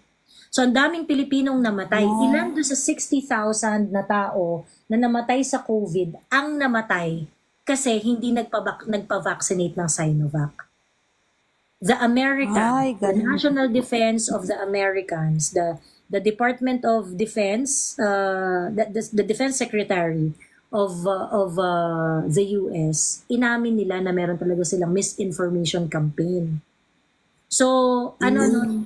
So ang daming Pilipinong namatay. Ilan doon sa 60,000 na tao na namatay sa COVID ang namatay kasi hindi nagpa-vaccinate ng Sinovac. The Ay, National Defense of the Americans, the Department of Defense, the Defense Secretary of the US, inamin nila na meron talaga silang misinformation campaign. So,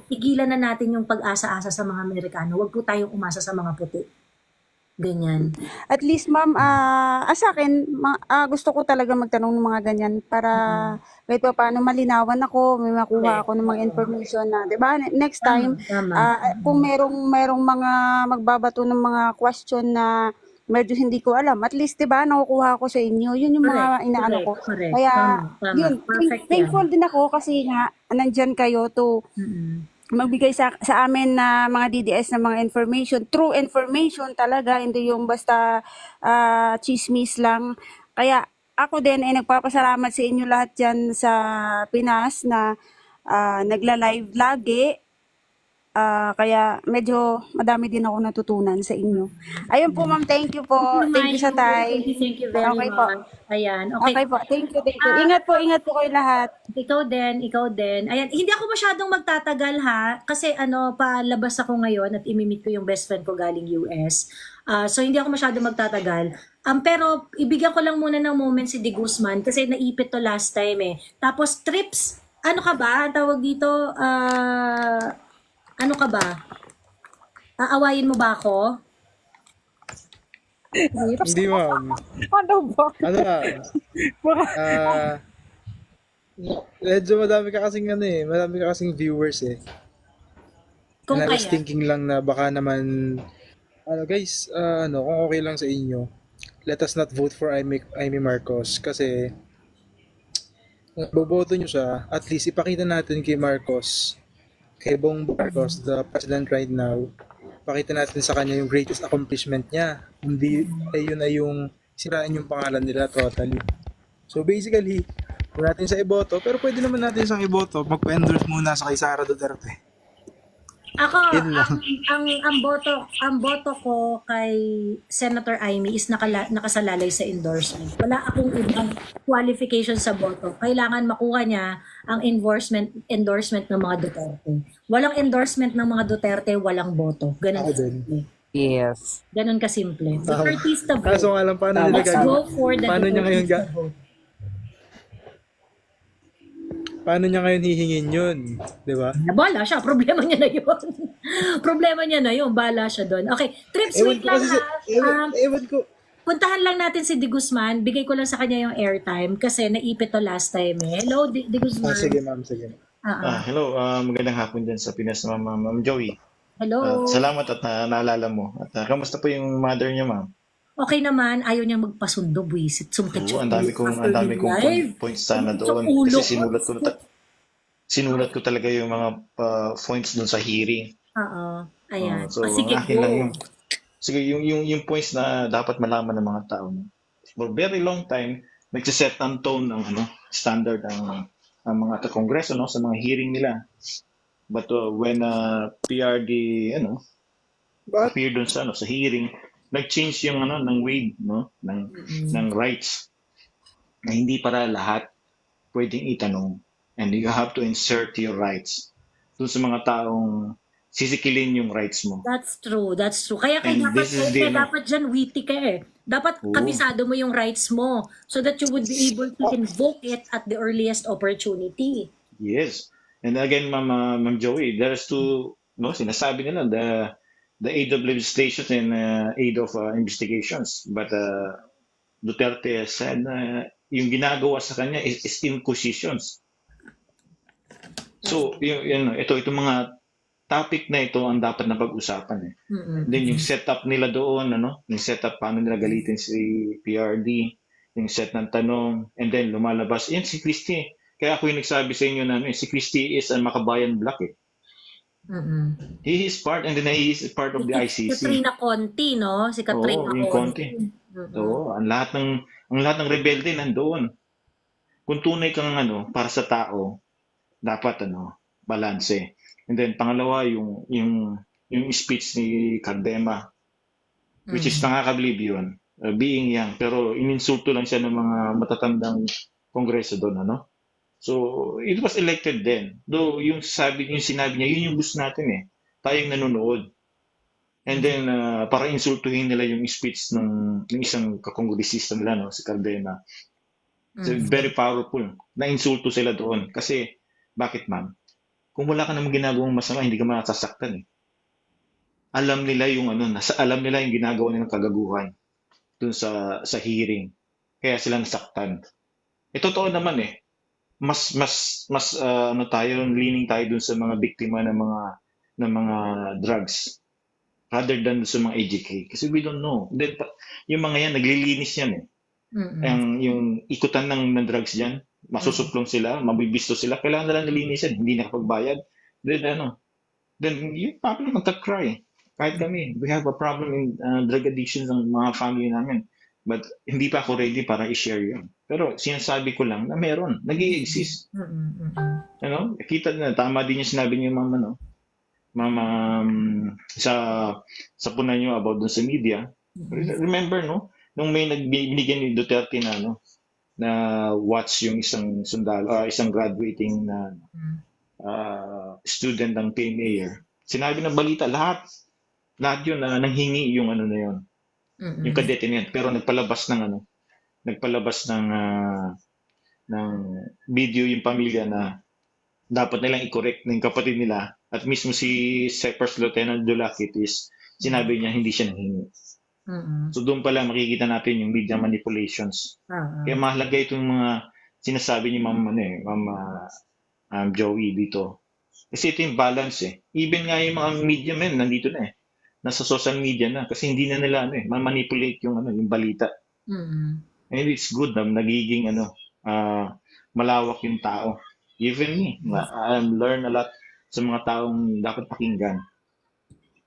tigilan na natin yung pag-asa-asa sa mga Amerikano. Huwag po tayong umasa sa mga puti. Ganyan. At least ma'am, sa akin, gusto ko talaga magtanong ng mga ganyan para kahit pa paano malinawan ako, may makuha ako ng mga information na, 'di ba? Next time, Tama. kung merong mga magbabato ng mga question na medyo hindi ko alam, at least 'di ba, nakukuha ko sa inyo. Yun yung mga inaano ko. Correct. Kaya Tama. yun, Perfect yan. thankful din ako kasi nga nandyan kayo to magbigay sa amin na mga DDS na mga information, true information talaga, hindi yung basta chismis lang. Kaya ako din ay nagpapasalamat sa inyo lahat dyan sa Pinas na nagla-live lagi. Kaya medyo madami din ako natutunan sa inyo. Ayun po ma'am, thank you po. Thank you sa tay. Thank you very Okay po. much. Ayan. Okay. Okay po, thank you. Ingat po kayo lahat. Ikaw din. Ayan, hindi ako masyadong magtatagal ha, kasi palabas ako ngayon at imimit ko yung best friend ko galing US. So hindi ako masyadong magtatagal. Pero ibigyan ko lang muna ng moment si De Guzman kasi naipit to last time eh. Tapos trips, ano ka ba? Ang tawag dito, ano ka ba? Aawayin mo ba ako? Hindi ma'am. Ano ba? Ano lang, medyo madami ka kasing viewers eh. Kung And I was kaya. thinking lang na baka naman, guys, kung okay lang sa inyo, let us not vote for Amy Marcos kasi boboto nyo siya, at least ipakita natin kay Bongbong Marcos, the president right now, pakita natin sa kanya yung greatest accomplishment niya. Hindi, yun ay yung sirain yung pangalan nila totally. So basically, kung natin sa iboto, pero pwede naman natin sa iboto, magpa-endorse muna sa kay Sara Duterte. Ako, Yun lang. ang boto ko kay Senator Amy is nakasalalay sa endorsement. Wala akong ibang qualification sa boto. Kailangan makuha niya ang endorsement ng mga Duterte. Walang endorsement ng mga Duterte, walang boto. Ganun Ako din. kasimple. Yes. Ganun kasimple. Tama. Dutertista Kaso vote. nga lang, paano nila Let's go for the Paano niya ngayon Dutertista vote. Paano niya ngayon hihingin yun? Di ba? Bala siya. Problema niya na yun. Problema niya na yun. Bala siya doon. Okay. Trips, Ewan wait ko lang kasi, ha. ewan ko. Puntahan lang natin si De Guzman. Bigay ko lang sa kanya yung airtime kasi naipit to last time eh. Hello, De Guzman. Sige ma'am, sige. Hello, magandang hapon din sa Pinas, Ma'am Joey. Hello. Salamat at naalala mo. At kamusta po yung mother niya, ma'am? Okay naman, ayaw niyang magpasundo, buwisit. Sumakit siya. Ang dami kong points sana doon. Kasi sinulat ko talaga yung mga points doon sa hearing. Oo. Ayan. So, Sige, akin lang yung sige, yung points na dapat malaman ng mga tao. For very long time, nagsiset ang tone ng standard ang mga Kongreso, no, sa mga hearing nila. But when PRD But, appeared dun sa hearing, nag-change yung ng way, no, ng rights, na hindi para lahat pwedeng itanong, and you have to insert your rights dun sa mga taong sisikilin yung rights mo. That's true. Kaya And dapat dyan witty ka eh. Dapat kabisado mo yung rights mo so that you would be able to invoke it at the earliest opportunity. Yes. And again, Ma'am Joey, there's sinasabi nila the aid of legislation and aid of investigations. But Duterte said yung ginagawa sa kanya is inquisitions. So, itong mga topic na ito ang dapat na pag-usapan eh. Then yung setup nila doon, yung setup paano nila galitin si PRD, yung set ng tanong, and then lumalabas, yan si Christie. Kaya ako yung nagsabi sa inyo na si Christie is a Makabayan Black eh. He is part, and then he is part of the ICC. Si Katrina Conti, no? Si Katrina yung Conti. Oo, ang lahat ng rebelde nandoon. Kung tunay kang para sa tao, dapat balanse. And then pangalawa yung speech ni Cardema, which is nakakabilib yun. Being young, pero ininsulto lang siya ng mga matatandang kongreso doon, So, it was elected then. Though yung sinabi niya, yun yung gusto natin eh. Tayong nanonood. And then, para insultuhin nila yung speech ng isang kakongresista nila, si Cardema. So, very powerful. Na-insulto sila doon. Kasi, bakit ma'am? Kung wala ka namang ginagawang masama, hindi ka masasaktan eh. Alam nila yung ginagawa nilang kagaguhan dun sa hearing. Kaya sila nasaktan. Totoo naman eh. Mas leaning tayo dun sa mga biktima ng mga drugs rather than sa mga AGK. Kasi we don't know. Yung mga yan, naglilinis yan eh. Yung ikutan ng drugs dyan, masusuplong sila, mabibisto sila, kailangan nila nilinisin, hindi nakapagbayad. Then yung public magka-cry. Kahit kami, we have a problem in drug addiction ng mga family namin. But hindi pa ako ready para i-share yun. Pero sinasabi ko lang na meron, nag-i-exist. Kita na, tama din yung sinabi niyo, mama, sa punan niyo about dun sa media. Remember, nung may nagbibigyan ni Duterte na watch yung isang sundalo, isang graduating na student ng PMA, sinabi ng balita, lahat yun na nanghingi yung na yun. Yung kadete niyan, pero nagpalabas ng video yung pamilya na dapat nilang i-correct ng kapatid nila, at mismo si First Lieutenant Dulakit is sinabi niya hindi siya nanghingi. So doon pala makikita natin yung media manipulations. Kaya mahalaga itong mga sinasabi ni Ma'am Joey dito. Kasi ito yung balance eh. Even nga yung mga media men nandito na eh. Nasa social media na kasi hindi na nila manipulate yung balita. And it's good na nagiging malawak yung tao. Even me, I learn a lot sa mga taong dapat pakinggan.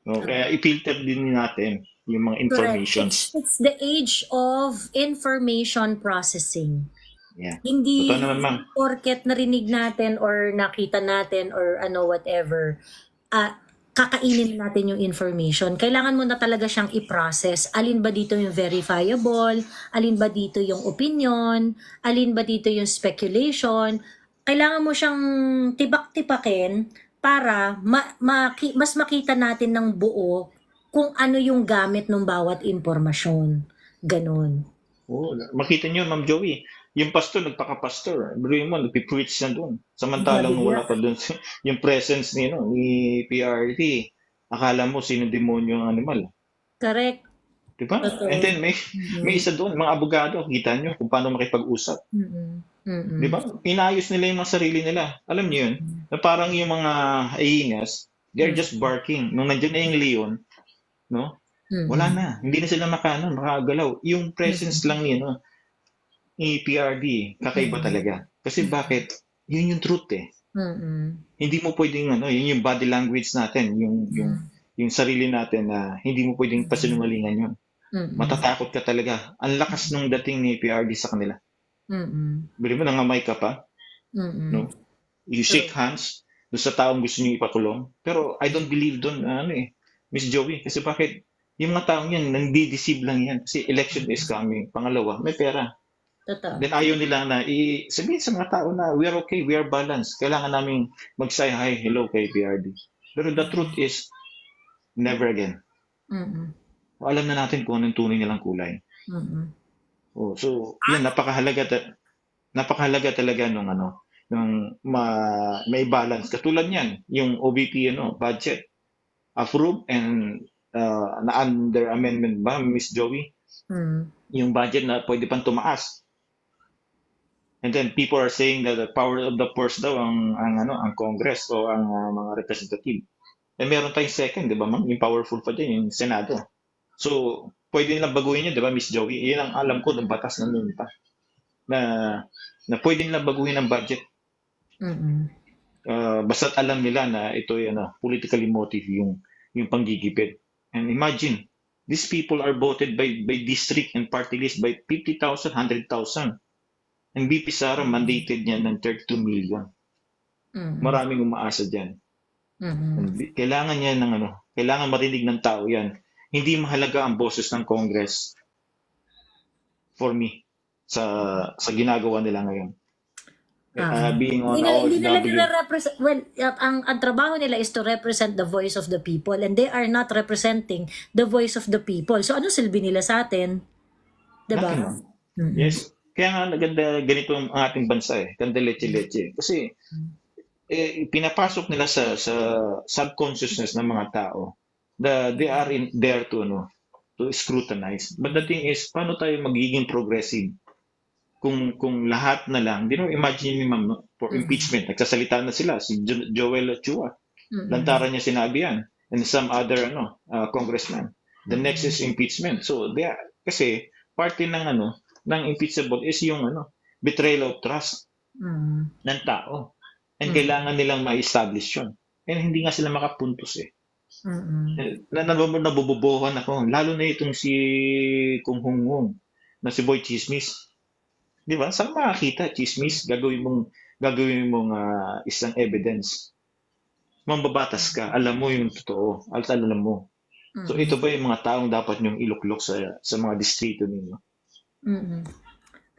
Kaya i-filter din natin yung mga informations. It's the age of information processing. Yeah. Hindi Totoo naman, ma'am. porket narinig natin or nakita natin or whatever, kakainin natin yung information. Kailangan mo na talaga siyang i-process. Alin ba dito yung verifiable? Alin ba dito yung opinion? Alin ba dito yung speculation? Kailangan mo siyang tibak-tipakin para mas makita natin ng buo kung ano yung gamit ng bawat impormasyon. Ganon. Makita niyo, Ma'am Joey, yung pastor, nagpaka-pastor. Bro mo, nagpipreach na doon. Samantalang wala pa doon yung presence ni PRD. Akala mo, sino demonyo ang animal. Correct. Diba? And then, may isa doon, mga abogado, kita nyo kung paano makipag-usap. Diba? Inayos nila yung mga sarili nila. Alam niyo yun? Na parang yung mga hyenas, they're just barking. Nung nandiyan na yung leon, wala na. Hindi na sila makagalaw. Yung presence lang niya, ni PRD, kakaiba talaga. Kasi bakit? Yun yung truth eh. Hindi mo pwedeng, yun yung body language natin, yung sarili natin na hindi mo pwedeng pasinungalingan yun. Matatakot ka talaga. Ang lakas nung dating ni PRD sa kanila. Bili mo, nangamay ka pa. Mm-mm. No? You shake hands doon sa taong gusto niyo ipakulong. Pero I don't believe doon, Miss Joey. Kasi bakit? Yung mga taong yan, nandi-deceive lang yan. Kasi election is coming. Pangalawa, may pera. Totoo. Then ayaw nila na sabihin sa mga tao na we are okay, we are balanced. Kailangan namin mag-say hi, hello kay PRD. Pero the truth is, never again. Mm-mm. Alam na natin kung anong tunay nilang kulay. Mm-mm. So, yan, napakahalaga talaga nung may balance. Katulad niyan, yung OVP budget approved and na under amendment ba, Miss Joey? Mm. Yung budget na pwede pang tumaas. And then people are saying that the power of the purse daw ang Congress o ang mga representative. Eh meron tayong second, 'di ba, ma'am? Yung powerful pa din yung Senado. So, pwede nilang baguhin yun, 'di ba, Miss Joey? Iyan ang alam ko ng batas na noon pa. Na pwede nilang baguhin ang budget. Mm-mm. Basta't alam nila na ito politically motive yung panggigipit. And imagine, these people are voted by district and party list by 50,000, 100,000. Ang BP Sara mandated niya ng 32 million. Mm-mm. Maraming umaasa diyan. Mm-mm. Kailangan niya kailangan marinig ng tao yan. Hindi mahalaga ang boses ng Congress for me sa ginagawa nila ngayon. Being on Hindi nila OFW. nire-represent, well, ang trabaho nila is to represent the voice of the people and they are not representing the voice of the people. So ano silbi nila sa atin? Diba? Laki, ma'am. Yes. Kaya nga ganito ang ating bansa Ganda leche-leche. Kasi pinapasok nila sa subconsciousness ng mga tao that they are there to scrutinize. But the thing is, paano tayo magiging progressive? Kung lahat na lang, imagine ni ma'am, for impeachment, nagsasalita na sila, si Joel Chua. Lantaran niya sinabi yan. And some other congressman. The next is impeachment. So, kasi parte ng impeachable is yung betrayal of trust ng tao. And kailangan nilang ma-establish yun. And hindi nga sila makapuntos Nabububuhan ako. Lalo na itong si Kung Hungong na si Boy Chismis. Di ba? Saan makakita, Chismis? Gagawin mong isang evidence. Mambabatas ka. Alam mo yung totoo. Alam mo. So ito ba yung mga taong dapat nyong iluklok sa mga distrito ninyo?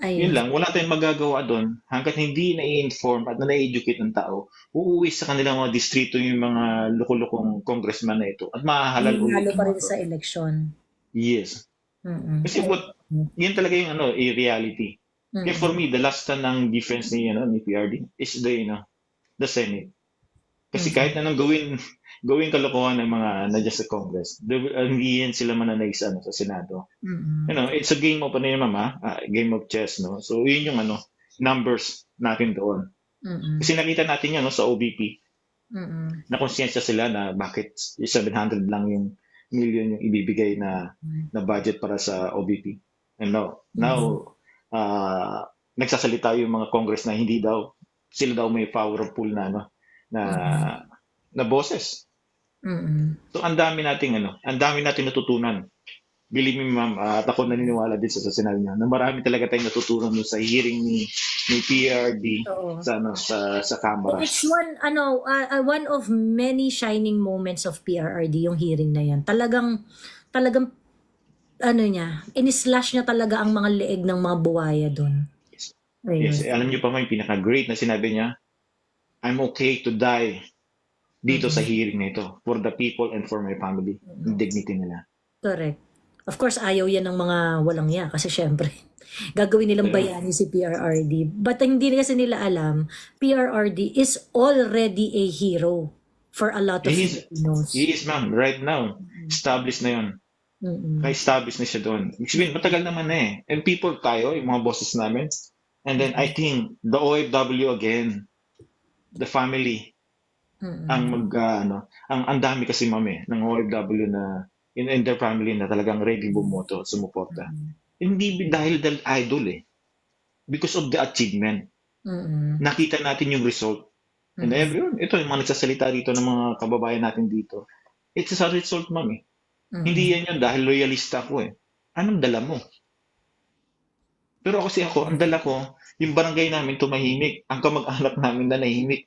Yun lang, wala tayong magagawa doon hanggat hindi na-inform at na-educate ng tao, uuwi sa kanilang mga distrito yung mga loko-lokong congressman na ito at mahahalal ulit. Halo pa rin sa election. Yes. Kasi yun talaga yung reality. Kaya for me, the last stand ng defense ni PRD is the Senate. Kasi kahit anong gawin kalokohan ng mga nandiyan sa Congress, hindi yan sila mananaig sa Senado. It's a game of game of chess, no? So yun yung numbers natin doon. Kasi nakita natin yan sa OBP. Na konsensya sila na bakit 700 lang yung million yung ibibigay na budget para sa OBP. And now nagsasalita yung mga Congress na hindi daw sila daw may powerful na boses. So ang dami nating natutunan. Believe me, ma'am, at ako naniniwala din sa sinabi niya na marami talaga tayong natutunan sa hearing ni PRD sa Kamara. It's one of many shining moments of PRRD yung hearing na yan. Talagang inislash niya talaga ang mga leeg ng mga buwaya doon. Yes, alam niyo pa yung pinaka-great na sinabi niya, I'm okay to die dito sa hearing na ito for the people and for my family. Yung dignity nila. Correct. Of course, ayaw yan ng mga walang ya kasi syempre, gagawin nilang bayani si PRRD. But hindi kasi nila alam, PRRD is already a hero for a lot of Filipinos. He is, ma'am. Right now, established na yun. Established na siya doon. Matagal naman na And people tayo, yung mga bosses namin. And then I think the OFW again, the family, ang dami kasi mami ng OFW na in their family na talagang ready bumoto, sumuporta. Hindi dahil idol because of the achievement. Nakita natin yung result. And everyone, ito yung mga nagsasalita dito ng mga kababayan natin dito. It's a result, mami. Hindi yan dahil loyalista ako Anong dala mo? Pero kasi ako, ang dala ko, yung barangay namin tumahimik. Ang kamag-anak namin na nahimik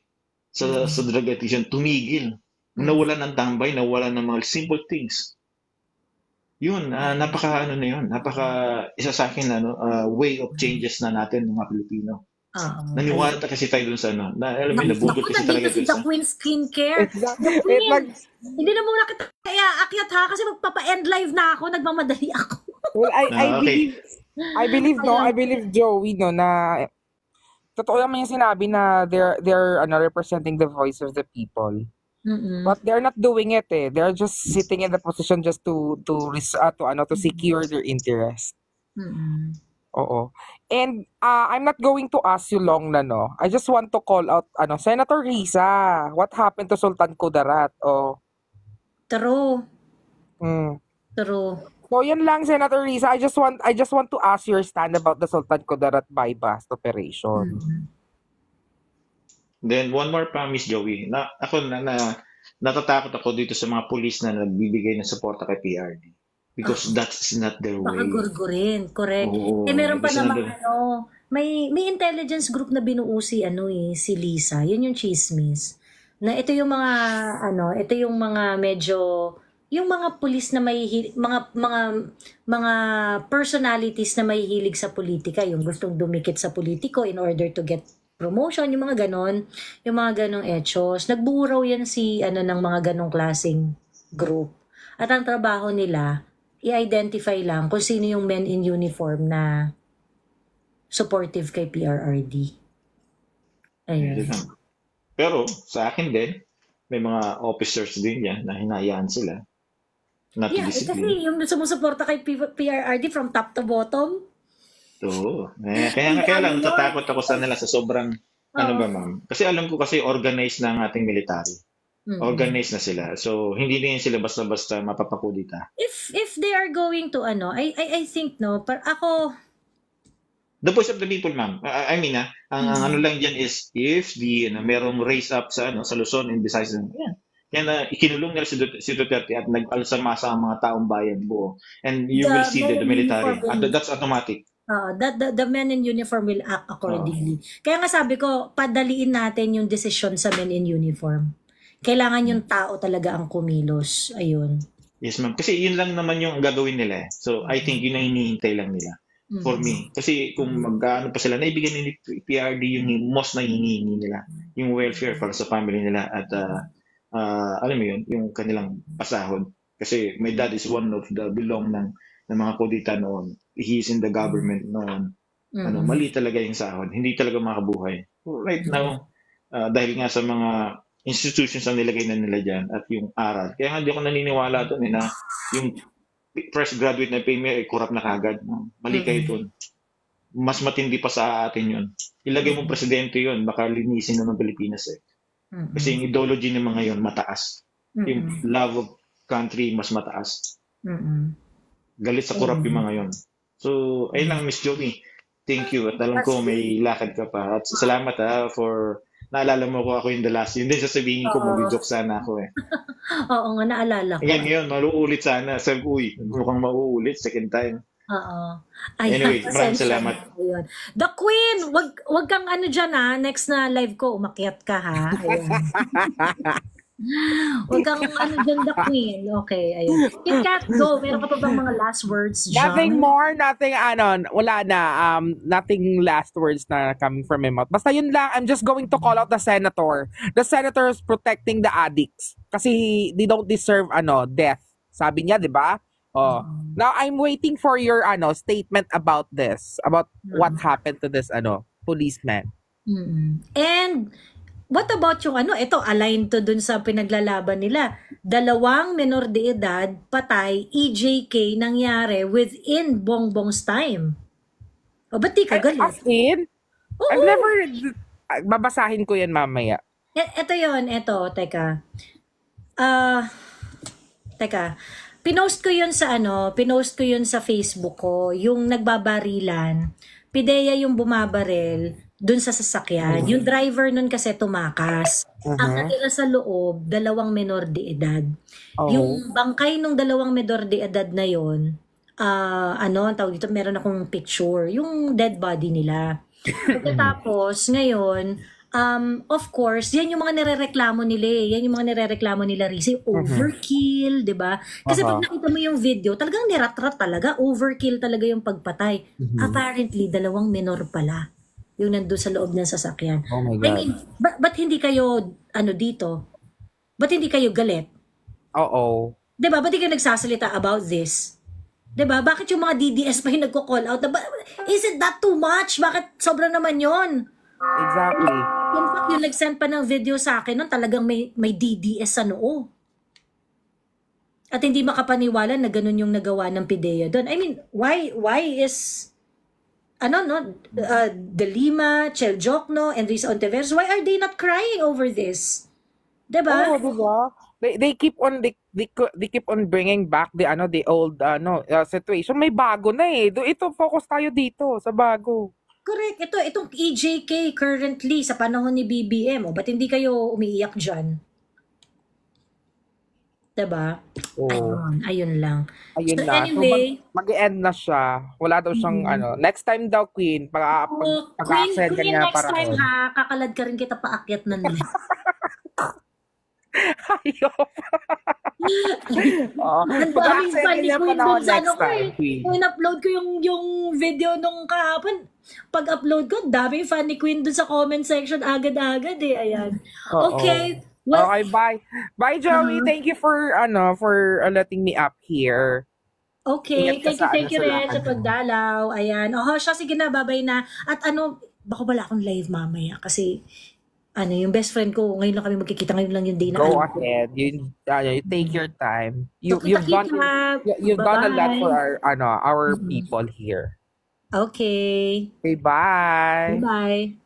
sa drug addiction, tumigil. Nawala ng tambay, nawala ng mga simple things. Yun, napaka ano na yun, napaka isa sa akin way of changes na natin mga Pilipino. Naniwala kasi tayo dun sa na alam mo, nabudol kasi talaga si dun sa... The Queen Skincare. The Queen. Hindi na muna kita akyat ha kasi magpapa-end live na ako, nagmamadali ako. Well, Okay. I believe Joey no na totoo naman yung sinabi na they're representing the voice of the people. But they're not doing it eh. They're just sitting in the position just to secure their interest. Oo. And I'm not going to ask you long na no. I just want to call out Senator Risa. What happened to Sultan Kudarat? Oh. True. True. So yan lang, Senator Risa. I just want to ask your stand about the Sultan Kudarat buy-bust operation. Then one more pa, Miss Joey. Natatakot ako dito sa mga pulis na nagbibigay ng suporta kay PRD. Because that's not their way. Baka gurgurin, correct. Oo, Meron pa kasi namang may intelligence group na binuo si Lisa. Yun yung chismis. Na ito yung mga ito yung mga medyo yung mga pulis na mga personalities na mahihilig sa politika, yung gustong dumikit sa politiko in order to get promotion, yung mga ganong echos. Nagbuo raw yan ng mga ganong klaseng group. At ang trabaho nila, i-identify lang kung sino yung men in uniform na supportive kay PRRD. Ayun. Pero sa akin din, may mga officers din yan na hinayaan sila. Kasi yung sumusuporta kay PRRD from top to bottom. Oo. Kaya lang natatakot ako sa nila sa sobrang ma'am. Kasi alam ko kasi organized na ang ating military. Organized na sila. So hindi din sila basta-basta mapapakudita. If they are going to I think ako the voice of the people, ma'am. I mean, ang ano lang diyan is if merong raise up sa Luzon and Visayas. Yan ikinulong nila si Duterte at nag-alsamasa ang mga taong bayan buo. And you will see the military. That's automatic. The men in uniform will act accordingly. Kaya nga sabi ko, padaliin natin yung desisyon sa men in uniform. Kailangan yung tao talaga ang kumilos. Ayun. Yes, ma'am. Kasi yun lang naman yung gagawin nila. So, I think yun ang hinihintay lang nila. For me. Kasi kung magkano pa sila, naibigyan ni PRD yung most na hinihingi nila. Yung welfare para sa family nila at alam mo yun, yung kanilang pasahod. Kasi my dad is one of the belong ng mga kudita noon. He's in the government noon. Mali talaga yung sahod. Hindi talaga makabuhay. Right now, dahil nga sa mga institutions ang nilagay na nila dyan at yung aral. Kaya hindi ako naniniwala doon na yung fresh graduate na PMA ay kurap na kagad. Mali kayo doon. Mas matindi pa sa atin yun. Ilagay mo presidente yun, baka linisin na ng Pilipinas eh. Kasi yung ideology ng mga yun mataas. Yung love of country mas mataas. Galit sa kurap yung mga yun. So, ayun lang, Miss Joey. Thank you. At alam ko may lakad ka pa. At salamat for naalala mo ko ako yung the last. Yun din sasabihin ko, mag-joke sana ako eh. Oo nga, naalala ko. Ngayon, mauulit sana. Sabi ko, mukhang mauulit second time. Oo. Anyway, maraming salamat. Ayun. The Queen, wag kang dyan next na live ko, umakyat ka ha. Ayun. Wag kang dyan, The Queen. Okay, ayun. Kat, go. Meron ka pa bang mga last words, John? Nothing more, wala na. Nothing last words na coming from my mouth. Basta yun lang, I'm just going to call out the senator. The senator is protecting the addicts. Kasi they don't deserve, death. Sabi niya, di ba? Oh. Now I'm waiting for your statement about this, about what happened to this policeman. And what about yung ito aligned to dun sa pinaglalaban nila. 2 menor de edad patay, EJK nangyari within Bongbong's time. O ba't di ka galit? As in? I've never babasahin ko yan mamaya. Ito yon, teka. Pinost ko yun sa Facebook ko, yung nagbabarilan. Pideya yung bumabaril dun sa sasakyan. Yung driver nun kasi tumakas. Ang natira sa loob, 2 menor de edad. Yung bangkay nung 2 menor de edad na yon ang tawag dito, meron akong picture, yung dead body nila. Tapos, ngayon, of course, yan yung mga nirereklamo nila eh. Yan yung mga nirereklamo nila, Rizzy. Overkill, di ba? Kasi pag nakita mo yung video, talagang niratrat talaga. Overkill talaga yung pagpatay. Apparently, 2 minor pala yung nandun sa loob ng sasakyan. Oh my I God. mean, ba't hindi kayo, dito? Ba't hindi kayo galit? Oo. Di ba? Ba't hindi kayo nagsasalita about this? Diba? Bakit yung mga DDS pa yung nagko-call out? Isn't that too much? Bakit sobrang naman yon? Exactly. In fact, yung nag-send pa ng video sa akin nun, talagang may DDS sa noo. At hindi makapaniwala na ganun yung nagawa ng PIDEA doon. I mean, why is De Lima, Chel Jokno, and Risa Ontiveros, why are they not crying over this? Diba? Oo, diba? They keep on they keep on bringing back the old situation. May bago na eh. Ito focus tayo dito sa bago. Correct. Itong EJK currently sa panahon ni BBM. Ba't hindi kayo umiiyak dyan? Diba? Oh. Ayun lang. Ayun So na. anyway, So mag-e-end na siya. Wala daw siyang next time daw Queen pag-accent Queen, kanya next para time ha, kakalad ka rin kita paakyat na nila. Ayop. Pag-accent kanya pa na next time, Queen. In-upload ko yung video nung kahapon. Pag-upload ko, daming fan ni Queen dun sa comment section agad-agad eh. Ayan. Okay. Well, Okay, bye. Bye, Joey. Thank you for letting me up here. okay. Ingat ka Thank you sa rin sa lakad mo. pagdalaw. Ayan. Siya, sige na, babay na. At baka wala akong live mamaya kasi yung best friend ko, ngayon lang kami magkikita, ngayon lang yung day na Go alam ko. ahead. You take your time. So, You've done kita-kita. you've done a lot for Bye-bye. our people here. Okay. Okay, bye. Bye-bye.